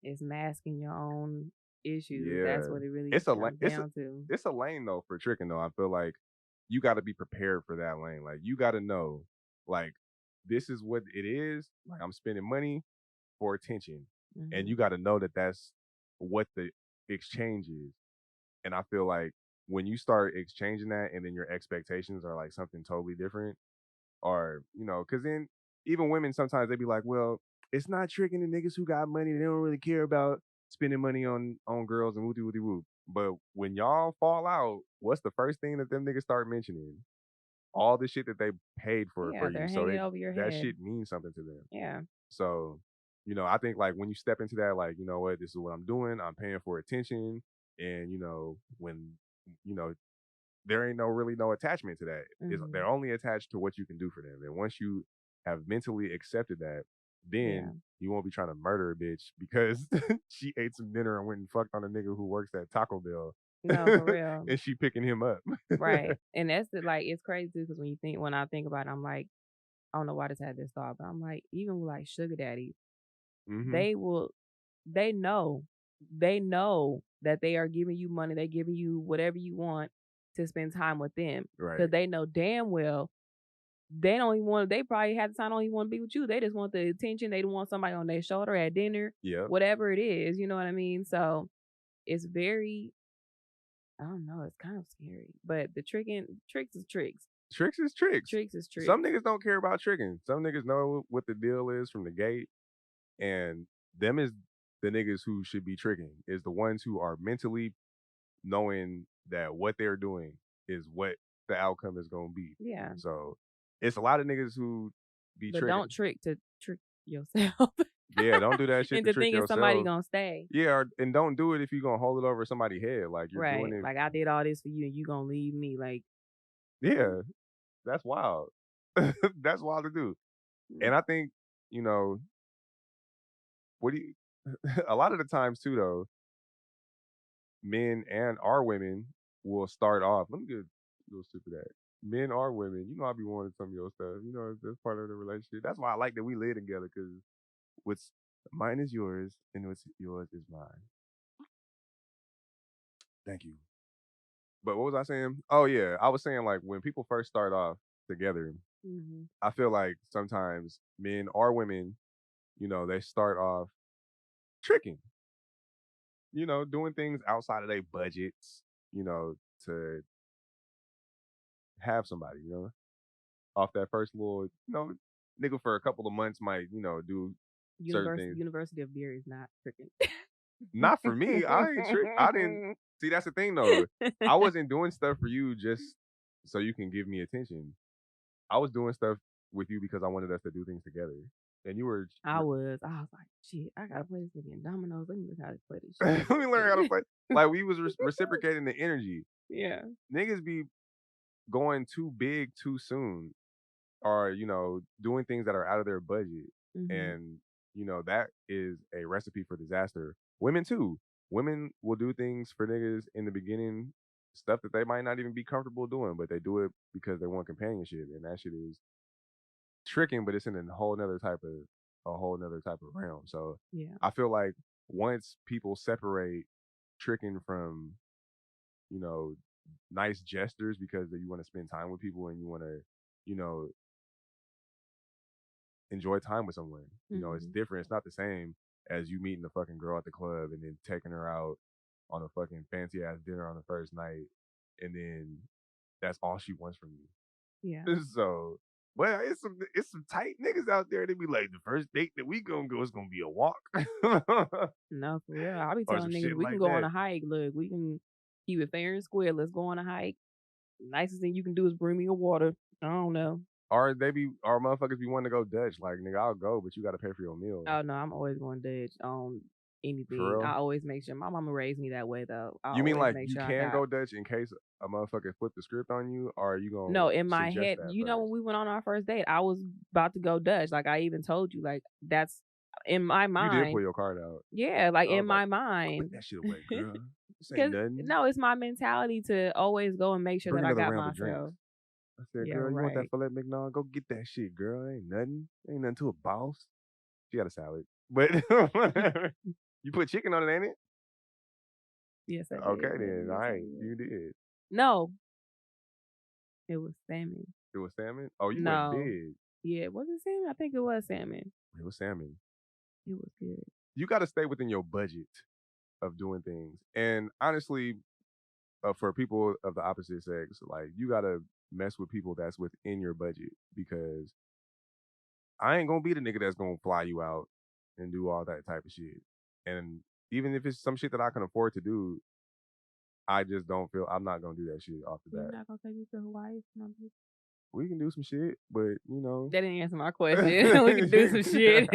it's masking your own issues. That's Yeah, what it really it's a comes down to. it's a lane though for tricking though. I feel like you got to be prepared for that lane. Like you got to know, like this is what it is. Like I'm spending money for attention, and Hmm. you got to know that that's what the exchange is. And I feel like when you start exchanging that, and then your expectations are like something totally different, or because then even women sometimes they be like, well, it's not tricking the niggas who got money. They don't really care about spending money on girls and wooty wooty whoop. But when y'all fall out, what's the first thing that them niggas start mentioning? All the shit that they paid Yeah, for they're you. So hanging they over your that head. shit means something to them. Yeah, So, I think like when you step into that, like, you know what, this is what I'm doing. I'm paying for attention. And, when, you know, there ain't no attachment to that. They're mhm, only attached to what you can do for them. And once you have mentally accepted that, yeah. then you won't be trying to murder a bitch because she ate some dinner and went and fucked on a nigga who works at Taco Bell No, for real. and she picking him up. Right, and that's the like, it's crazy because when I think about it, I'm like, I don't know why I just had this thought, but I'm like, even with, like, sugar daddies, Hmm. they will they know. They know that they are giving you money, they giving you whatever you want to spend time with them Right. because they know damn well they probably have the time, don't even wanna be with you, they just want the attention, they don't want somebody on their shoulder at dinner, Yep. whatever it is, you know what I mean? So, it's very I don't know, it's kind of scary, but the tricks is tricks. Tricks is tricks. Tricks is Some tricks. niggas don't care about tricking. Some niggas know what the deal is from the gate, and them is the niggas who should be tricking. Is the ones who are mentally knowing that what they're doing is what the outcome is gonna be. Yeah, So it's a lot of niggas who be but don't tricking. trick to trick yourself Yeah, don't do that shit to into trick thinking somebody yourself. gonna stay. Yeah, and don't do it if you're gonna hold it over somebody's head. Like you're doing Right, it. like, "I did all this for you and you gonna leave me," like, "What?" Yeah, that's wild. That's wild to do. Mm, And I think, you know, what do you a lot of the times too though, men and or women will start off. Let me get a little stupid at. Men or women, I be wanting some of your stuff. That's part of the relationship. That's why I like that we live together because what's mine is yours and what's yours is mine. Thank you. But what was I saying? Oh yeah, I was saying like when people first start off together, mhm, I feel like sometimes men or women, they start off tricking, doing things outside of their budgets, to have somebody, off that first little, nigga for a couple of months might, do certain things. University of Beer is not tricking. Not for me. I ain't trick. I didn't see. That's the thing, though. I wasn't doing stuff for you just so you can give me attention. I was doing stuff with you because I wanted us to do things together. And you were, I was like, "Shit, I gotta play this nigga in dominoes. Let me look how to play this shit let real me learn how to quick." play. Like we was reciprocating the energy. Yeah. Niggas be going too big too soon, or doing things that are out of their budget, Mhm. and that is a recipe for disaster. Women too. Women will do things for niggas in the beginning, stuff that they might not even be comfortable doing, but they do it because they want companionship, and that shit is tricking, but it's in a whole nother type of realm. So Yeah. I feel like once people separate tricking from you know nice gestures because you want to spend time with people and you want to you know enjoy time with someone. It's Mhm. different. It's not the same as you meeting the fucking girl at the club and then taking her out on a fucking fancy ass dinner on the first night, and then that's all she wants from Yeah. you. So, well, it's some tight niggas out there. They be like, the first date that we gonna go is gonna be a walk, No, for real. I be or some telling niggas shit we can like go on that. a hike. Look, we can keep it fair and square. Let's go on a hike. Nicest thing you can do is bring me a water. I don't know. Or motherfuckers be wanting to go Dutch. Like, nigga, I'll go, but you got to pay for your meal. Oh no, I'm always going Dutch on For anything. I real. always make sure my mama raised me that way though. I You mean always like make you sure I can got go Dutch in case a motherfucker flip the script on you, or are you no gonna in my suggest head. that You know when first? we went on our first date, I was about to go Dutch. Like I even told you, like that's in my You did pull mind. your card out. Yeah, like I in was like, my "Put mind. that shit away, girl. This ain't Cause nothing. no, it's my mentality to always go and make sure Bring that I another got round of drinks." myself. I said, Yeah, "Girl, you want that right. filet mignon? Go get that shit, girl. Ain't nothing. Ain't nothing to a boss." She got a salad, but whatever. You put chicken on it, ain't it? Yes, I Okay, did, baby. then. All Yes, I right, did. you did. No, it was salmon. It was salmon. Oh, you went No. big. Yeah, was it salmon? I think it was salmon. It was salmon. It was good. You got to stay within your budget of doing things, and honestly, for people of the opposite sex, like you gotta mess with people that's within your budget because I ain't gonna be the nigga that's gonna fly you out and do all that type of shit. And even if it's some shit that I can afford to do, I just don't feel I'm not gonna do that shit off the You're bat. not gonna take me to Hawaii for my birthday? We can do some shit, but That didn't answer my question. We could do some shit.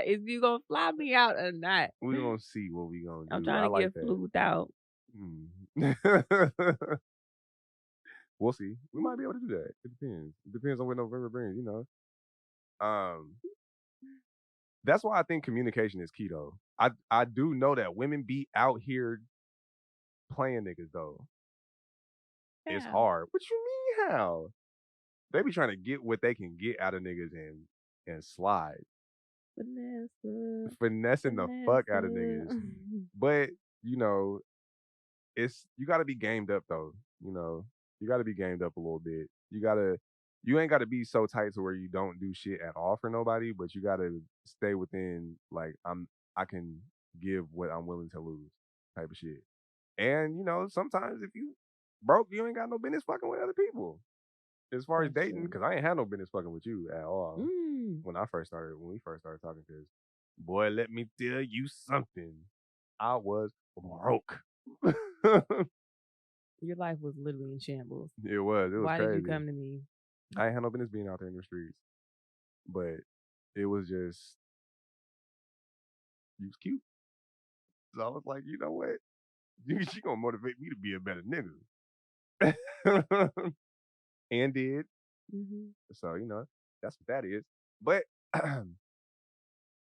Is you gonna fly me out or not? we gonna see what we gonna I'm do. trying I to like get that. flued out. Mm. We'll see. We might be able to do that. It depends. It depends on what November brings, you know. Um, that's why I think communication is key though. I do know that women be out here playing niggas though. It's Yeah. hard. What you mean how? They be trying to get what they can get out of niggas and slide. Vanessa, Finessing the fuck out of Vanessa. niggas. But, you know, it's you gotta be gamed up though. You know, you gotta be gamed up a little bit. You ain't gotta be so tight to where you don't do shit at all for nobody, but you gotta stay within like I can give what I'm willing to lose type of shit. And you know, sometimes if you broke, you ain't got no business fucking with other people. As far as That's dating, true. because I ain't had no business fucking with you at all Mm. when we first started talking. Because boy, let me tell you something, I was broke. Your life was literally in shambles. It was Why did you crazy. come to me? I ain't had no business being out there in the streets, but it was just you was cute. So I was like, you know what? She gonna motivate me to be a better nigga, and did. Mhm. So you know that's what that is. But I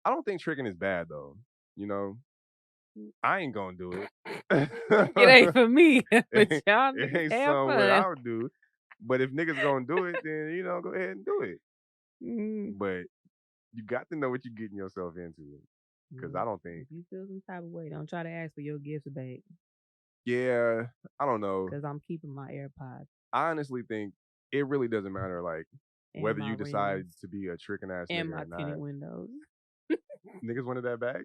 don't think tricking is bad though. You know, I ain't gonna do it. It ain't for me, but it y'all it niggas ain't have something what fun. I would do. But if niggas gonna do it, then you know, go ahead and do it. Mm. But you got to know what you're getting yourself into. Cause I don't think, If you feel some type of way, don't try to ask for your gifts back. yeah, I don't know. Cause I'm keeping my AirPods I honestly think it really doesn't matter, like and whether my you decide rings to be a tricking ass and nigga my or not. tinted windows. Niggas wanted that back.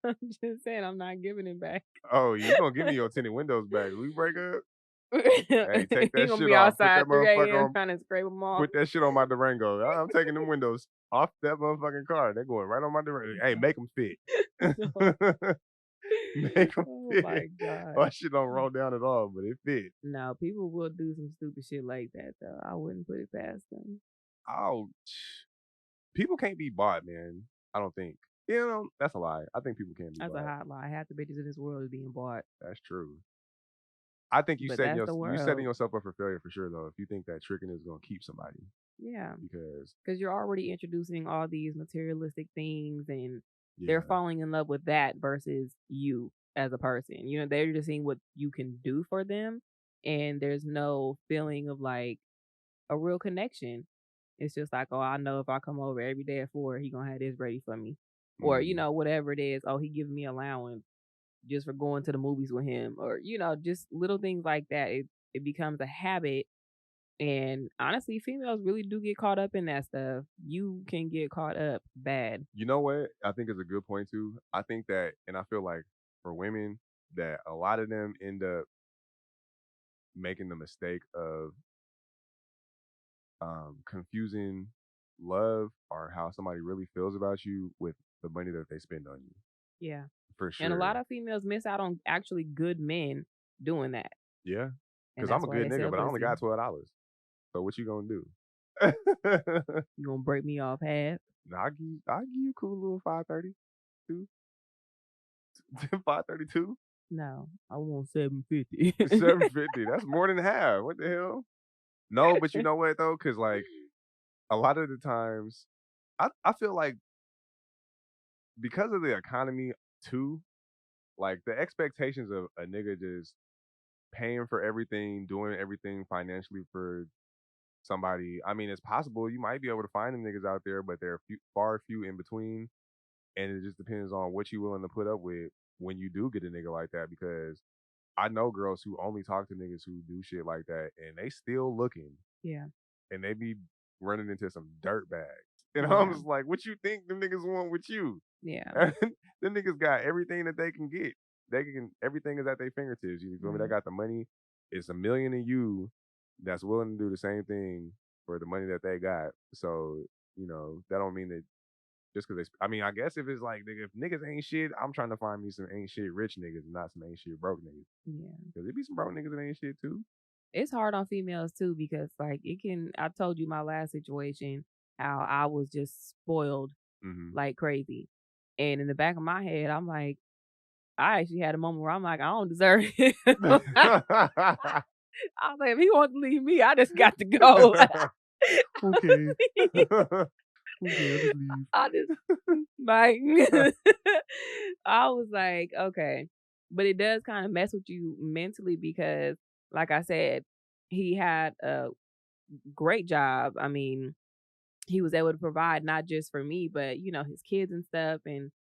I'm just saying I'm not giving it back. Oh, you gonna give me your tinted windows back? We break up. Hey, take He that gonna shit be off. Put that outside 3 motherfucker a.m. on. trying to scrape them off. Put that shit on my Durango. I'm taking them windows off that motherfucking car. They're going right on my Durango. Hey, make them fit. No. Make them Oh fit. my god. My shit don't roll down at all, but it fit. No, people will do some stupid shit like that though. I wouldn't put it past them. Oh, people can't be bought, man. I don't think. You know, that's a lie. I think people can be That's a bought. hot lie. Half the bitches in this world is being bought. That's true. I think But that's the you setting world. yourself up for failure for sure though. If you think that tricking is gonna keep somebody, Yeah. because Because you're already introducing all these materialistic things and they're yeah, falling in love with that versus you as a person. You know, they're just seeing what you can do for them and there's no feeling of like a real connection. It's just like, oh, I know if I come over every day at 4, he gonna have this ready for me. Or, mm, whatever it is, oh, he giving me allowance just for going to the movies with him. Or, just little things like that. It becomes a habit. And honestly, females really do get caught up in that stuff. You can get caught up bad. you know what? I think is a good point too. I think that, and I feel like for women that a lot of them end up making the mistake of confusing love or how somebody really feels about you with the money that they spend on you. Yeah. For And a sure. lot of females miss out on actually good men doing that. Yeah. And Cause I'm that's a why good they nigga, sell but I only pussy. got $12. So what you gonna do? You gonna break me off half? Nah, I give you a cool little 532. 532? No, I want 750. 750. That's more than half. What the hell? No, but you know what though? Cause like a lot of the times I feel like because of the economy too, like the expectations of a nigga just paying for everything, doing everything financially for somebody. I mean, it's possible you might be able to find them niggas out there, but they're far few in between. And it just depends on what you're willing to put up with when you do get a nigga like that. Because I know girls who only talk to niggas who do shit like that, and they still looking, Yeah. and they be running into some dirt bags. And I'm Yeah. just like, what you think them niggas want with you? Yeah. Them niggas got everything that they can get. They can everything is at their fingertips. You feel me? They Right. got the money. It's a million of you that's willing to do the same thing for the money that they got. So, that don't mean that just because I mean, I guess if it's like, nigga, if niggas ain't shit, I'm trying to find me some ain't shit rich niggas and not some ain't shit broke niggas. Yeah. Because there be some broke niggas that ain't shit too. It's hard on females too because like it can I told you my last situation how I was just spoiled Hmm. like crazy. And in the back of my head, I'm like, I actually had a moment where I'm like, I don't deserve it. I was like, if he wants to leave me, I just got to go. Okay. Okay, I'll just leave. I just like I was like, okay. But it does kind of mess with you mentally because like I said, he had a great job. I mean, he was able to provide not just for me, but his kids and stuff. And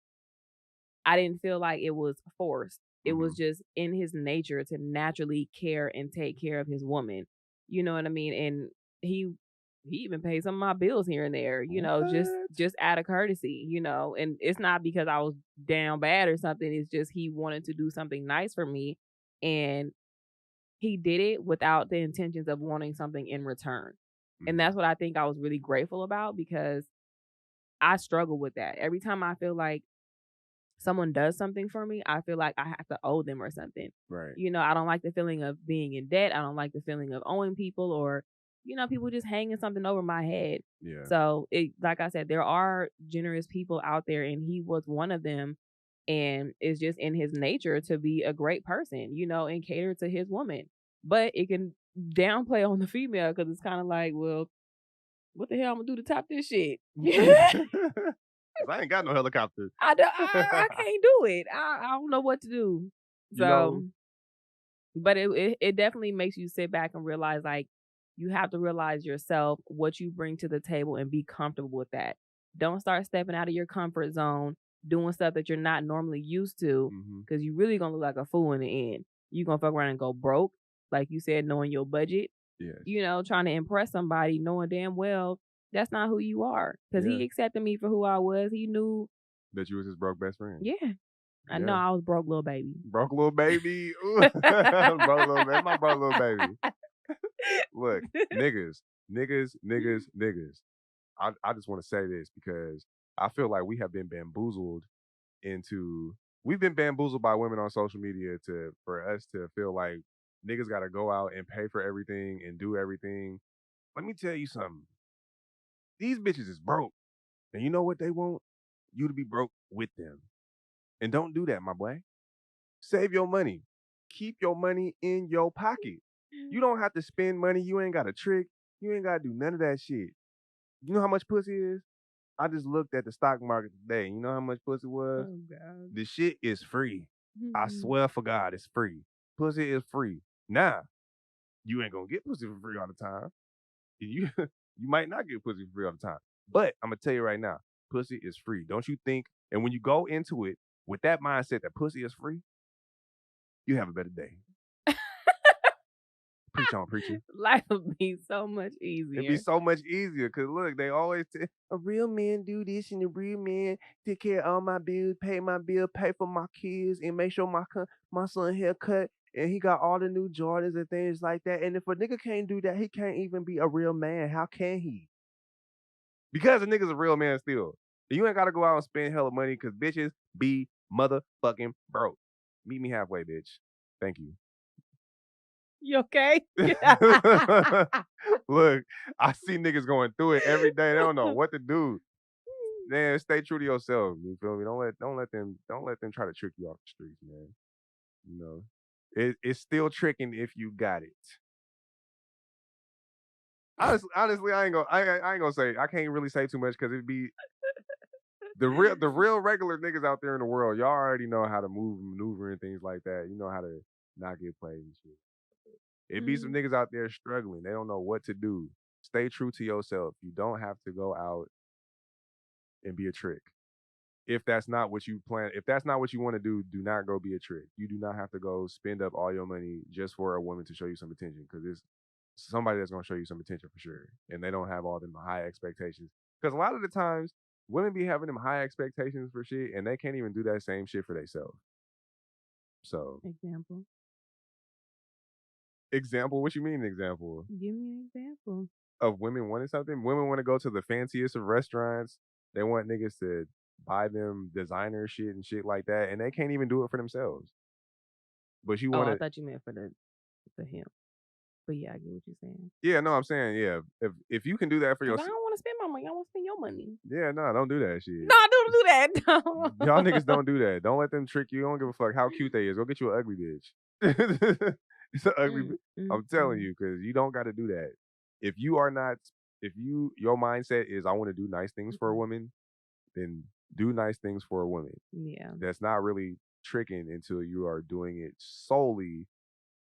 I didn't feel like it was forced. It was Hmm. just in his nature to naturally care and take care of his woman. You know what I mean? And he he even paid some of my bills here and there, just What? just out of courtesy, and it's not because I was down bad or something. It's just he wanted to do something nice for me and he did it without the intentions of wanting something in return. And Hmm. that's what I think I was really grateful about because I struggle with that. Every time I feel like someone does something for me, I feel like I have to owe them or something. Right. I don't like the feeling of being in debt. I don't like the feeling of owing people or, people just hanging something over my head. Yeah. So like I said, there are generous people out there and he was one of them. And it's just in his nature to be a great person, and cater to his woman. But it can downplay on the female because it's kind of like, well, what the hell I'm gonna do to top this shit? 'Cause I ain't got no helicopter. I can't do it. I don't know what to do. You So, know but it definitely makes you sit back and realize, like, you have to realize yourself, what you bring to the table, and be comfortable with that. Don't start stepping out of your comfort zone, doing stuff that you're not normally used to, Mhm. because you really gonna look like a fool in the end. You gonna fuck around and go broke, like you said, knowing your budget, Yes. trying to impress somebody, knowing damn well that's not who you are. Because Yeah. he accepted me for who I was. He knew, That you was his broke best friend. yeah, I know Yeah. I was broke little baby. Broke little baby. Ooh. Broke little baby. My broke little baby. Look, niggas, niggas, niggas, niggas. I just want to say this because I feel like into we've been bamboozled by women on social media to for us to feel like niggas gotta go out and pay for everything and do everything. Let me tell you something. These bitches is broke. And you know what they want? You to be broke with them. And don't do that, my boy. Save your money. Keep your money in your pocket. You don't have to spend money. You ain't got to trick. You ain't got to do none of that shit. You know how much pussy is? I just looked at the stock market today. You know how much pussy was? Oh god. The shit is free. I Mhm. swear for God, it's free. Pussy is free. Now, you ain't gonna get pussy for free all the time. You you might not get pussy for free all the time. But I'm gonna tell you right now, pussy is free. Don't you think? And when you go into it with that mindset that pussy is free, you have a better day. Preach on, preacher. Life would be so much It'd be easier. so much easier because look, they always say a real man do this and a real man take care of all my bills, pay my bill, pay for my kids, and make sure my son haircut and he got all the new Jordans and things like that. And if a nigga can't do that, he can't even be a real man. How can he? Because a nigga's a real man still. You ain't gotta go out and spend hella money because bitches be motherfucking broke. Meet me halfway, bitch. Thank you. You okay? Look, I see niggas going through it every day. They don't know what to do. Man, stay true to yourself. You feel me? Don't let them try to trick you off the streets, man. You know, it's still tricking if you got it. Honestly, I ain't gonna say I can't really say too much because it'd be the real regular niggas out there in the world. Y'all already know how to move, and maneuver, and things like that. You know how to not get played and shit. It be some Mm, niggas out there struggling. They don't know what to do. Stay true to yourself. You don't have to go out and be a trick. If that's not what you plan, if that's not what you want to do not go be a trick. You do not have to go spend up all your money just for a woman to show you some attention because it's somebody that's gonna show you some attention for sure. And they don't have all them high expectations. Because a lot of the times women be having them high expectations for shit and they can't even do that same shit for themselves. So example. example, what you mean example? Give me an example. of women wanting something. Women want to go to the fanciest of restaurants. They want niggas to buy them designer shit and shit like that, and they can't even do it for themselves. But you Oh, want I to, thought you meant for him. But yeah, I get what you're saying. yeah, no, I'm saying, yeah, if you can do that for 'Cause I yourself, don't wanna spend my money, I wanna spend your money. yeah, no, don't do that No, shit. I don't do that. Y'all No. niggas don't do that. Don't let them trick you. Don't give a fuck how cute they is. Go get you an ugly bitch. It's an ugly. I'm telling Mm. you, because you don't got to do that. If you are not, if you your mindset is I want to do nice things for a Mhm. woman, then do nice things for a woman. Yeah, That's not really tricking until you are doing it solely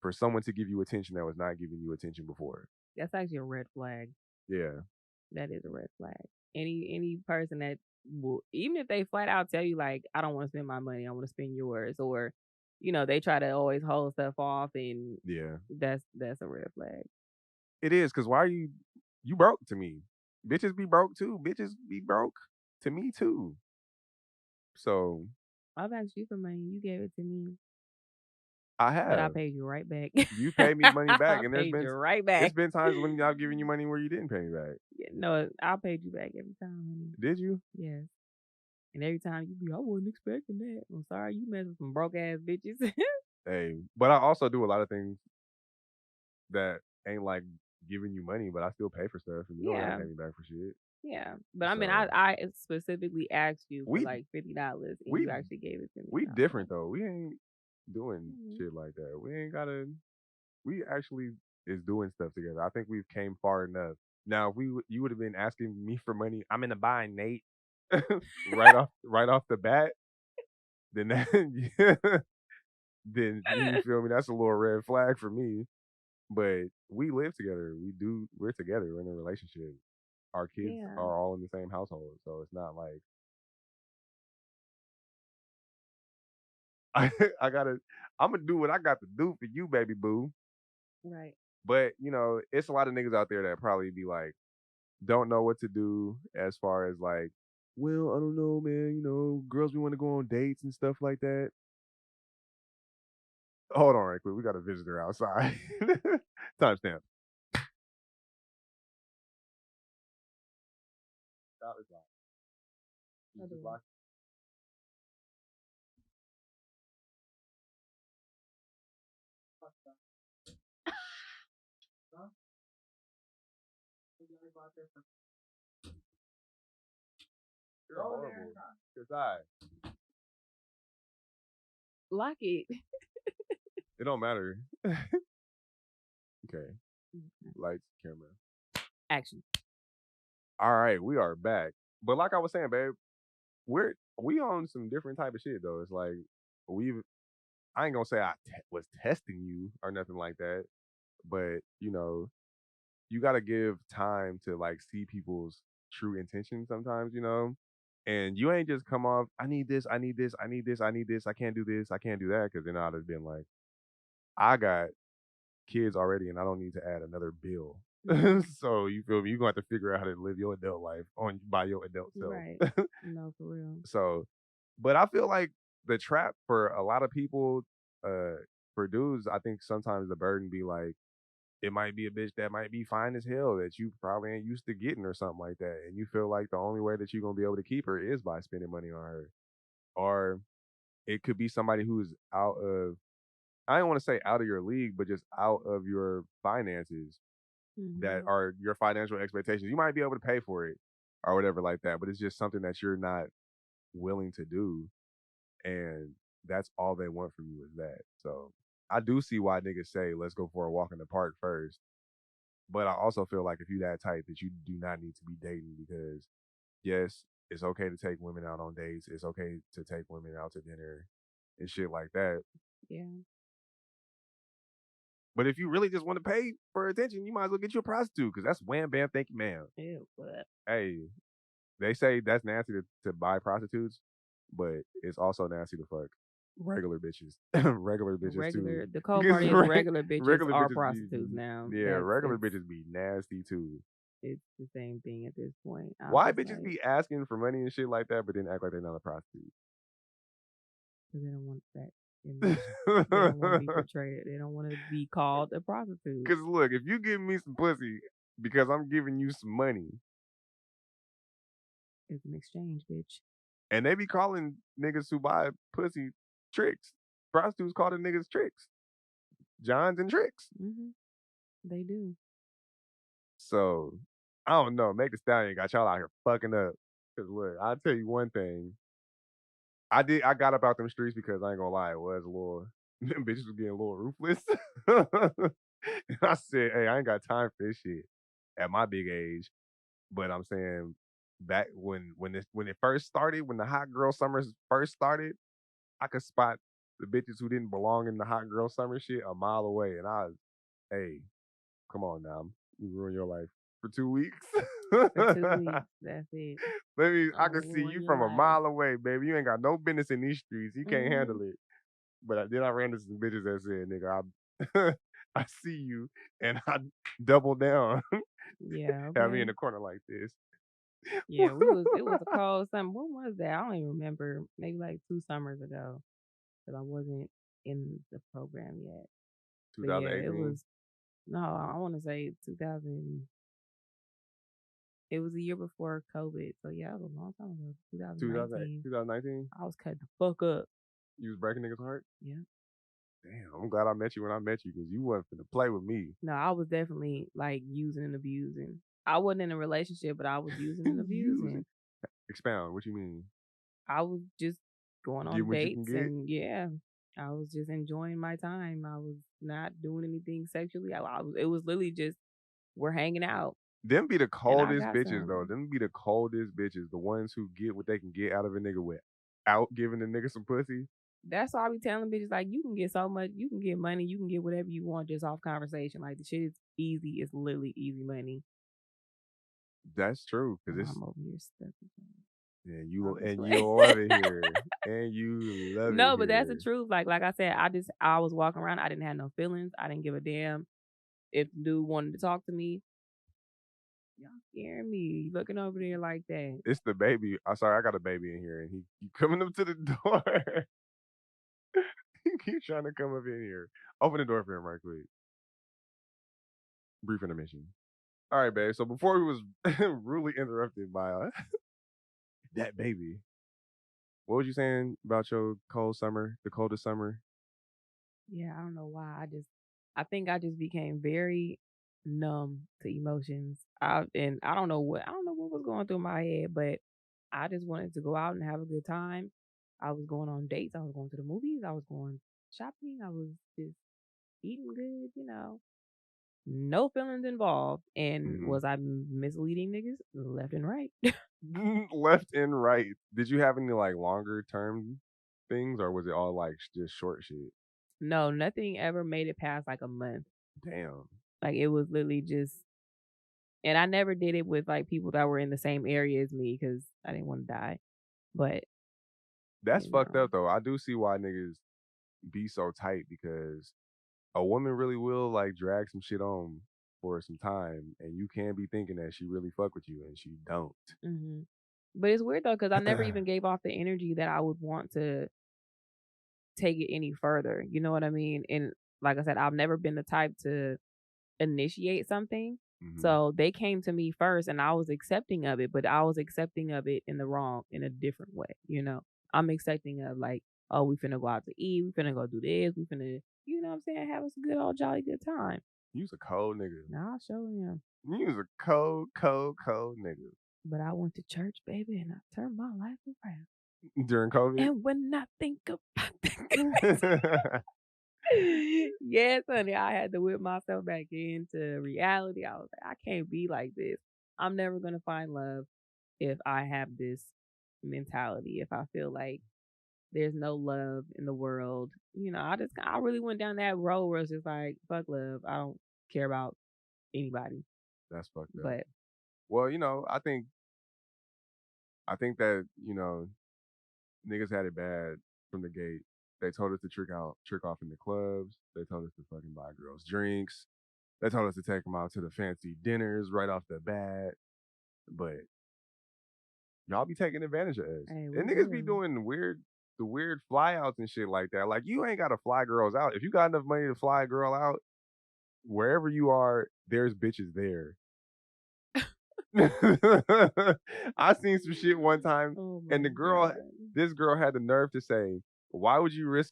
for someone to give you attention that was not giving you attention before. that's actually a red flag. Yeah, That is a red flag. Any person that will, even if they flat out tell you like, "I don't wanna spend my money, I wanna spend yours," or, they try to always hold stuff off, and yeah. that's a red flag. It is because why are you broke to me? Bitches be broke too. Bitches be broke to me too. So I've asked you for money, you gave it to me, I but I have. paid you right back. You pay me money back, I and paid you right it's back. been times when I've given you money where you didn't pay me back. Yeah, no, I paid you back every time, honey. Did you? Yes. And every time you be, "I wasn't expecting that." I'm sorry, you mess with some broke ass bitches. Hey, but I also do a lot of things that ain't like giving you money, but I still pay for stuff, and you don't gotta Yeah, pay me back for shit. yeah. But I mean, So I specifically asked you for we like $50 and we you actually gave it to me. we So I was different like, though. We ain't doing "Mhm." shit like that. We ain't gotta. We actually is doing stuff together. I think we've came far enough. Now, if you would have been asking me for money, I'm in a bind, Nate, right off the bat, then that, then you feel me? That's a little red flag for me. But we live together. We're together. We're in a relationship. Our kids Yeah, are all in the same household, so it's not like I, I gotta. I'm gonna do what I got to do for you, baby boo. right. But it's a lot of niggas out there that probably be like, don't know what to do as far as like, well, I don't know, man. Girls we want to go on dates and stuff like that. Hold on, right quick. We got a visitor outside. Timestamp. Stop this line. You Other just one. locked- Huh? You're horrible. Goodbye. Lock it. It don't matter. Okay. Okay. Lights, camera. Action. All right, we are back. But like I was saying, babe, we on some different type of shit though. It's like we've I ain't gonna say was testing you or nothing like that, but you got to give time to like see people's true intentions sometimes, and you ain't just come off, I need this, I need this, I need this, I need this, I can't do this, I can't do that, because then I'd have been like, I got kids already and I don't need to add another bill. Mhm. So you feel me? You're gonna have to figure out how to live your adult life on by your adult self. Right. No, for real. So, but I feel like the trap for a lot of people, uh, for dudes, I think sometimes the burden be like, it might be a bitch that might be fine as hell that you probably ain't used to getting or something like that. And you feel like the only way that you're gonna be able to keep her is by spending money on her. Or it could be somebody who's out of, I don't want to say out of your league, but just out of your finances that Mhm. are your financial expectations. You might be able to pay for it or whatever like that, but it's just something that you're not willing to do. And that's all they want from you is that. So I do see why niggas say, let's go for a walk in the park first. But I also feel like if you that type that you do not need to be dating because yes, it's okay to take women out on dates. It's okay to take women out to dinner and shit like that. Yeah. But if you really just want to pay for attention, you might as well get you a prostitute because that's wham bam thank you ma'am. Ew, but Hey, they say that's nasty to buy prostitutes, but it's also nasty to fuck regular bitches. Regular bitches too. regular the cold Because part is regular bitches regular are bitches be prostitutes now. yeah, regular bitches be nasty too. It's the same thing at this point. I'm Why just bitches like, be asking for money and shit like that, but then act like they're not a prostitute? 'cause they don't want that image. They don't wanna be portrayed. They don't wanna be called a prostitute. Cause look, if you give me some pussy, because I'm giving you some money. It's an exchange, bitch. And they be calling niggas who buy pussy tricks. Prostitutes call the niggas tricks. Johns and tricks. Mhm. They do. So I don't know. Make the Stallion got y'all out here fucking up. Cause look, I'll tell you one thing. I got up out them streets because I ain't gonna lie, it was a little them bitches was getting a little ruthless. And I said, hey, I ain't got time for this shit at my big age. But I'm saying back when it first started, when the hot girl summers first started, I could spot the bitches who didn't belong in the hot girl summer shit a mile away. And I was, hey, come on now. You ruin your life for 2 weeks. For 2 weeks, that's it. I Gonna can see ruin you your from a life. mile away, baby. You ain't got no business in these streets. You can't Mhm. handle it. But then I ran into some bitches that said, nigga, I see you and I double down. Yeah, Have me in okay. the corner like this. Yeah, it was a cold summer. When was that? I don't even remember. Maybe like 2 summers ago, because I wasn't in the program yet. But yeah, it 2018, was no, I wanna say 2000. It was the year before COVID, so yeah, it was a long time ago, 2019. 2019. I was cut the fuck up. You was breaking niggas' heart? Yeah. Damn, I'm glad I met you when I met you because you wasn't finna play with me. No, I was definitely, like, using and abusing. I wasn't in a relationship, but I was using and Use it. abusing. Expound. What you mean? I was just going Get on what you can dates get? and yeah, I was just enjoying my time. I was not doing anything sexually. I was it was literally just we're hanging out Them be the and I coldest got bitches though. some. Them be the coldest bitches. The ones who get what they can get out of a nigga without giving the nigga some pussy. That's why I be telling bitches like you can get so much, you can get money, you can get whatever you want just off conversation. Like the shit is easy. It's literally easy money. That's true. Oh, Cause it's I'm over here stuck again. and I'm just you playing. love it here. And you love it No, but that's the here. truth. Like I said, I was walking around. I didn't have no feelings. I didn't give a damn if the dude wanted to talk to me. Y'all scaring me looking over there like that. It's the baby. I'm sorry, I got a baby in here and he coming up to the door. He keep trying to come up in here. Open the door for him right quick. Brief intermission. All right, babe. So before we was rudely interrupted by that baby, what was you saying about your cold summer, the coldest summer? Yeah, I don't know why. I think I just became very numb to emotions. And I don't know what was going through my head, but I just wanted to go out and have a good time. I was going on dates. I was going to the movies. I was going shopping. I was just eating good, no feelings involved. And Hmm. was I misleading niggas left and right? Left and right. Did you have any like longer term things, or was it all like just short shit? No, nothing ever made it past like a month. Damn, Like it was literally just, and I never did it with like people that were in the same area as me because I didn't want to die. But that's you fucked know, up though. I do see why niggas be so tight because a woman really will like drag some shit on for some time, and you can be thinking that she really fuck with you, and she don't. hmm but it's weird though because I never even gave off the energy that I would want to take it any further. You know what I mean? And like I said, I've never been the type to initiate something. Hmm. So they came to me first and I was accepting of it, but I was accepting of it in a different way. I'm accepting of like, oh, we finna go out to eat, we finna go do this, we finna, you know what I'm saying, have us a good old jolly good time. You's a cold nigga. Now I'll show him. You's a cold, cold, cold nigga. But I went to church, baby, and I turned my life around. During COVID. And when I think about the yes, honey, I had to whip myself back into reality. I was like, I can't be like this. I'm never gonna find love if I have this mentality. If I feel like there's no love in the world, I really went down that road where it's just like, fuck love. I don't care about anybody. That's fucked up. But Well, I think that niggas had it bad from the gate. They told us to trick off in the clubs. They told us to fucking buy girls drinks. They told us to take them out to the fancy dinners right off the bat. But y'all be taking advantage of us. hey, we And niggas be will. doing the weird flyouts and shit like that. Like you ain't gotta fly girls out. If you got enough money to fly a girl out, wherever you are, there's bitches there. I seen some shit one time, Oh and my god. this girl had the nerve to say, why would you risk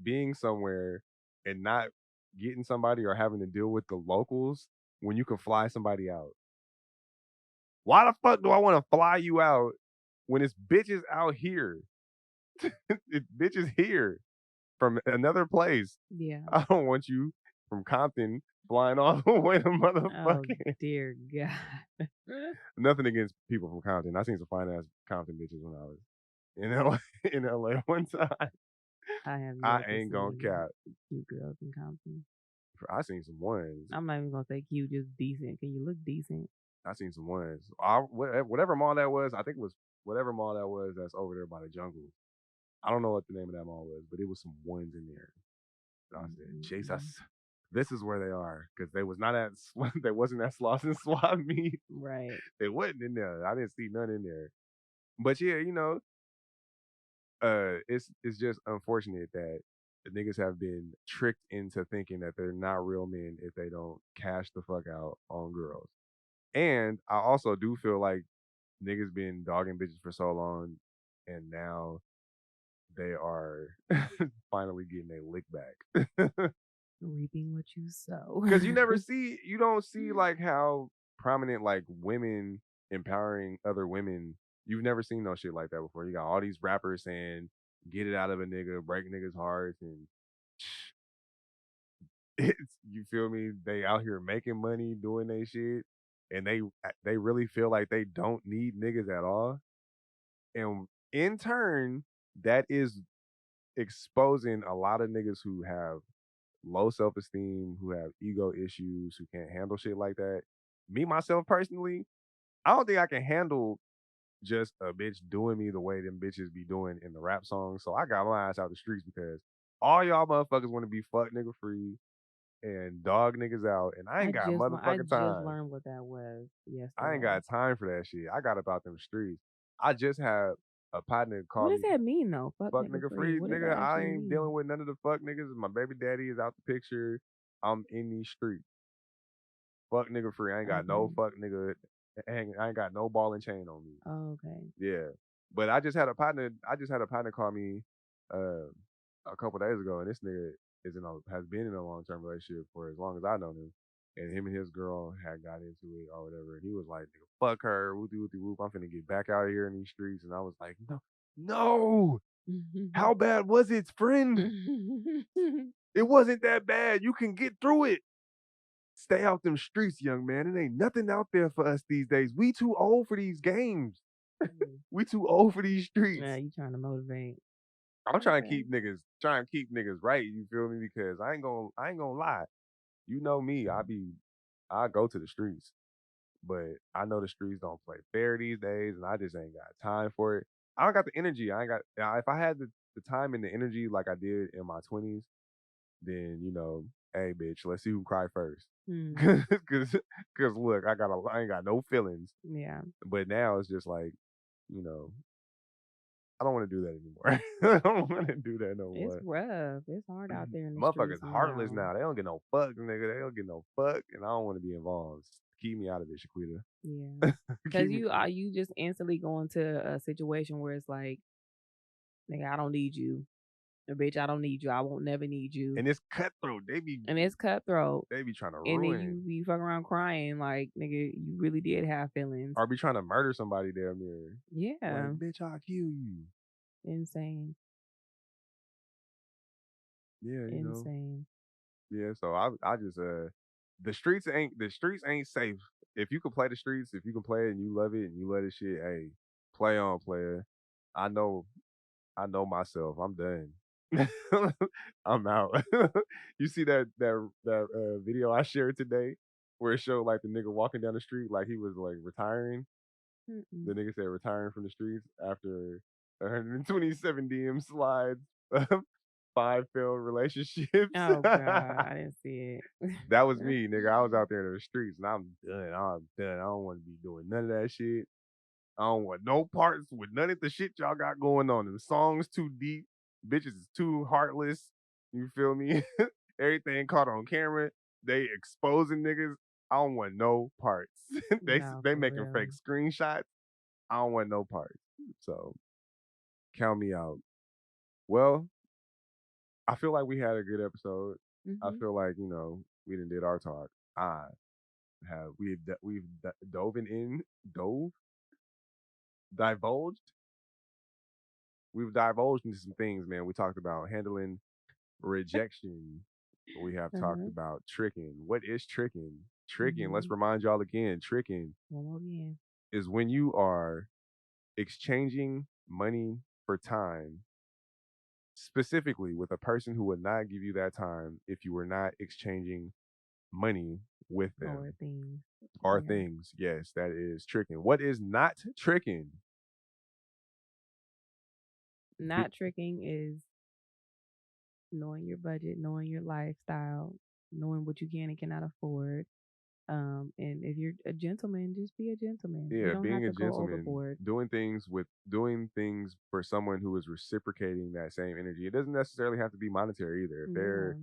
being somewhere and not getting somebody or having to deal with the locals when you can fly somebody out? Why the fuck do I wanna fly you out when it's bitches out here? It's bitches here from another place. Yeah. I don't want you from Compton flying all the way to Oh motherfucking dear God. nothing against people from Compton. I seen some fine ass Compton bitches when I was in LA in LA one time. I have I yet to ain't gonna see cap. cute girls in Compton. I seen some ones. I'm not even gonna say cute, just decent. Can you look decent? I seen some ones. Whatever mall that was, I think it was whatever mall that was that's over there by the jungle. I don't know what the name of that mall was, but it was some ones in there. And I said, Mm-mm-mm. Jesus, this is where they are. Because they was not at they wasn't at Sloss and Swap meet. Right. They wasn't in there. I didn't see none in there. But yeah, it's just unfortunate that the niggas have been tricked into thinking that they're not real men if they don't cash the fuck out on girls. And I also do feel like niggas been dogging bitches for so long, and now they are finally getting a lick back. Reaping what you sow. Cause you don't see like how prominent like women empowering other women. You've never seen no shit like that before. You got all these rappers saying, "Get it out of a nigga, break niggas' hearts," and it's you feel me? They out here making money doing they shit, and they really feel like they don't need niggas at all. And in turn, that is exposing a lot of niggas who have low self esteem, who have ego issues, who can't handle shit like that. Me myself personally, I don't think I can handle just a bitch doing me the way them bitches be doing in the rap songs. So I got my ass out the streets because all y'all motherfuckers want to be fuck nigga free and dog niggas out, and I ain't got I motherfucking just time. learned what that was I ain't yesterday. got time for that shit. I got about them streets. I just had a partner What call does me that mean though? Fuck fuck nigga nigga free. free, What does nigga. that I actually ain't dealing mean? with none of the fuck niggas. My baby daddy is out the picture. I'm in these streets. Fuck nigga free. I ain't got no Okay. fuck nigga. I ain't got no ball and chain on me. Okay. Yeah. But I just had a partner call me uh, a couple days ago, and this nigga has been in a long term relationship for as long as I know him. And him and his girl had got into it or whatever. And he was like, nigga, fuck her, whoopty whoopty whoop. I'm finna get back out of here in these streets. And I was like, no, no. How bad was it, friend? It wasn't that bad. You can get through it. Stay out them streets, young man. It ain't nothing out there for us these days. We too old for these games. We too old for these Yeah, streets. you trying to motivate. I'm Okay. trying to keep niggas right, you feel me? Because I ain't gonna lie. You know me, I go to the streets, but I know the streets don't play fair these days, and I just ain't got time for it. I don't got the energy. I ain't got if I had the time and the energy like I did in my 20s, then hey bitch, let's see who cry first. Hmm. Cause look, I ain't got no feelings. Yeah. But now it's just like, you know, I don't want to do that anymore. I don't want to do that no It's more. rough. It's hard out there in the Motherfuckers streets heartless now. now. They don't get no fuck, nigga. They don't get no fuck, and I don't want to be involved. Keep me out of it, Shaquita. Yeah. Keep Cause me. you just instantly go into a situation where it's like, nigga, I don't need you. Or bitch, I don't need you. I won't never need you. And it's cutthroat. And it's cutthroat. They be trying to And then you ruin be fucking around crying like, nigga, you really did have feelings. or be trying to murder somebody damn near. Like, Yeah. bitch, I'll kill you. Insane. Yeah, Insane. Yeah, so I just the streets ain't safe. If you can play the streets, if you can play it and you love it and you love this shit, hey, play on, player. I know I know myself. I'm done. I'm out. You see that video I shared today where it showed like the nigga walking down the street like he was like retiring. The Mm-mm. nigga said retiring from the streets after 127 DM slides, 5 failed relationships. Oh god, I didn't see it. That was me, nigga. I was out there in the streets and I'm done. I'm done. I don't want to be doing none of that shit. I don't want no parts with none of the shit y'all got going on. The songs too deep. Bitches is too heartless. You feel me? Everything caught on camera. They exposing niggas. I don't want no parts. No, They for making fake real. screenshots. I don't want no parts. So count me out. Well, I feel like we had a good episode. I Mhm. feel like we done did our talk. I have dove in dove divulged. We've divulged into some things, man. We talked about handling rejection. We have talked Uh-huh. about tricking. What is tricking? Tricking, let's Mhm. remind y'all again, tricking One more again. is when you are exchanging money for time, specifically with a person who would not give you that time if you were not exchanging money with Or them things. or Yeah. things. Yes, that is tricking. What is not tricking? Be- Not tricking is knowing your budget, knowing your lifestyle, knowing what you can and cannot afford. And if you're a gentleman, just be a gentleman. You yeah, don't being have a to go gentleman, overboard. doing things for someone who is reciprocating that same energy. It doesn't necessarily have to be monetary either. If Yeah. they're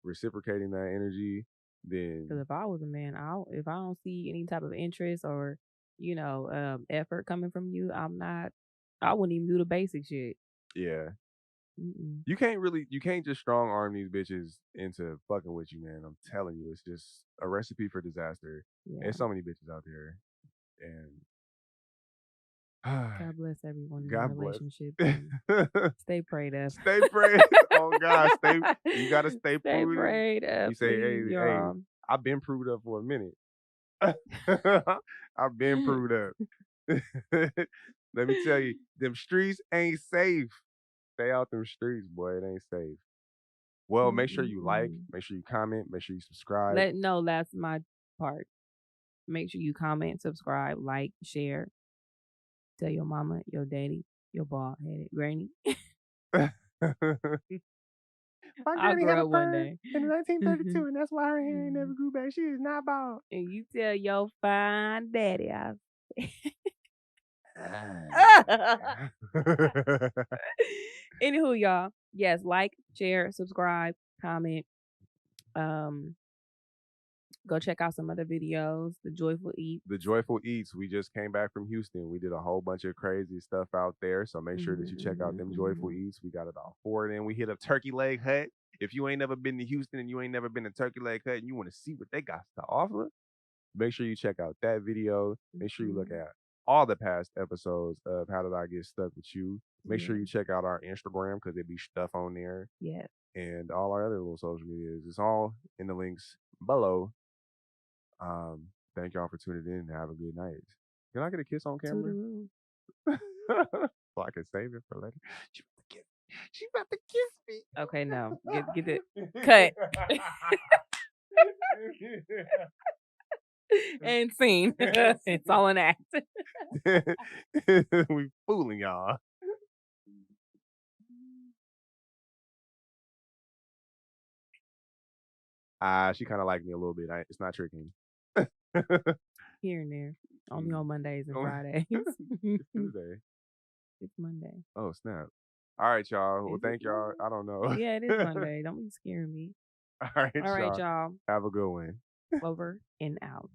reciprocating that energy, Because then if I was a man, if I don't see any type of interest or, effort coming from you, I wouldn't even do the basic shit. yeah. Mm-mm. You can't just strong arm these bitches into fucking with you, man. I'm telling you, it's just a recipe for disaster. Yeah. There's so many bitches out there, and God bless everyone in God bless. relationships and stay prayed up. Stay prayed. Oh God, stay. You gotta stay Stay prudent. prayed up, You say, please, hey, y'all. I've been proved up for a minute. I've been proved up. Let me tell you, them streets ain't safe. Stay out them streets, boy. It ain't safe. Well, make sure you like, Mm-mm-mm. make sure you comment, make sure you subscribe. Let no, that's my part. Make sure you comment, subscribe, like, share. Tell your mama, your daddy, your bald headed granny. My I'll granny had grow a up one perm day. in 1932, And and that's why her hair ain't never grew back. She is not bald. you tell your fine daddy Anywho, y'all. Yes, like, share, subscribe, comment. Um, Go check out some other videos. The Joyful Eat. The Joyful Eats. We just came back from Houston. We did a whole bunch of crazy stuff out there. So make sure that Mhm, you check out mhm, them Joyful mhm. Eats. We got about four of them. We hit a Turkey Leg Hut. If you ain't never been to Houston and you ain't never been to Turkey Leg Hut and you want to see what they got to offer, make sure you check out that video. Make sure you look Mhm. at all the past episodes of How Did I Get Stuck with You. Make sure Yeah. you check out our Instagram because there be stuff on there Yes. and all our other little social medias. It's all in the links below. Thank y'all for tuning in and have a good night. Can I get a kiss on camera? Toodaloo. So I can save it for later. She about to kiss. She about to kiss Okay, no. Get it. Cut. me. And scene. It's all an act. We fooling y'all. She kind of like me a little bit. It's not tricking. Here and there. Only Mm. on Mondays and Oh, Fridays. it's Tuesday. It's Monday. Oh snap! All right, y'all. Well, Is it thank y'all. Monday? I don't know. Yeah, it is Monday. Don't be scaring me. All right, All right, y'all. y'all. Have a good one. Over and out.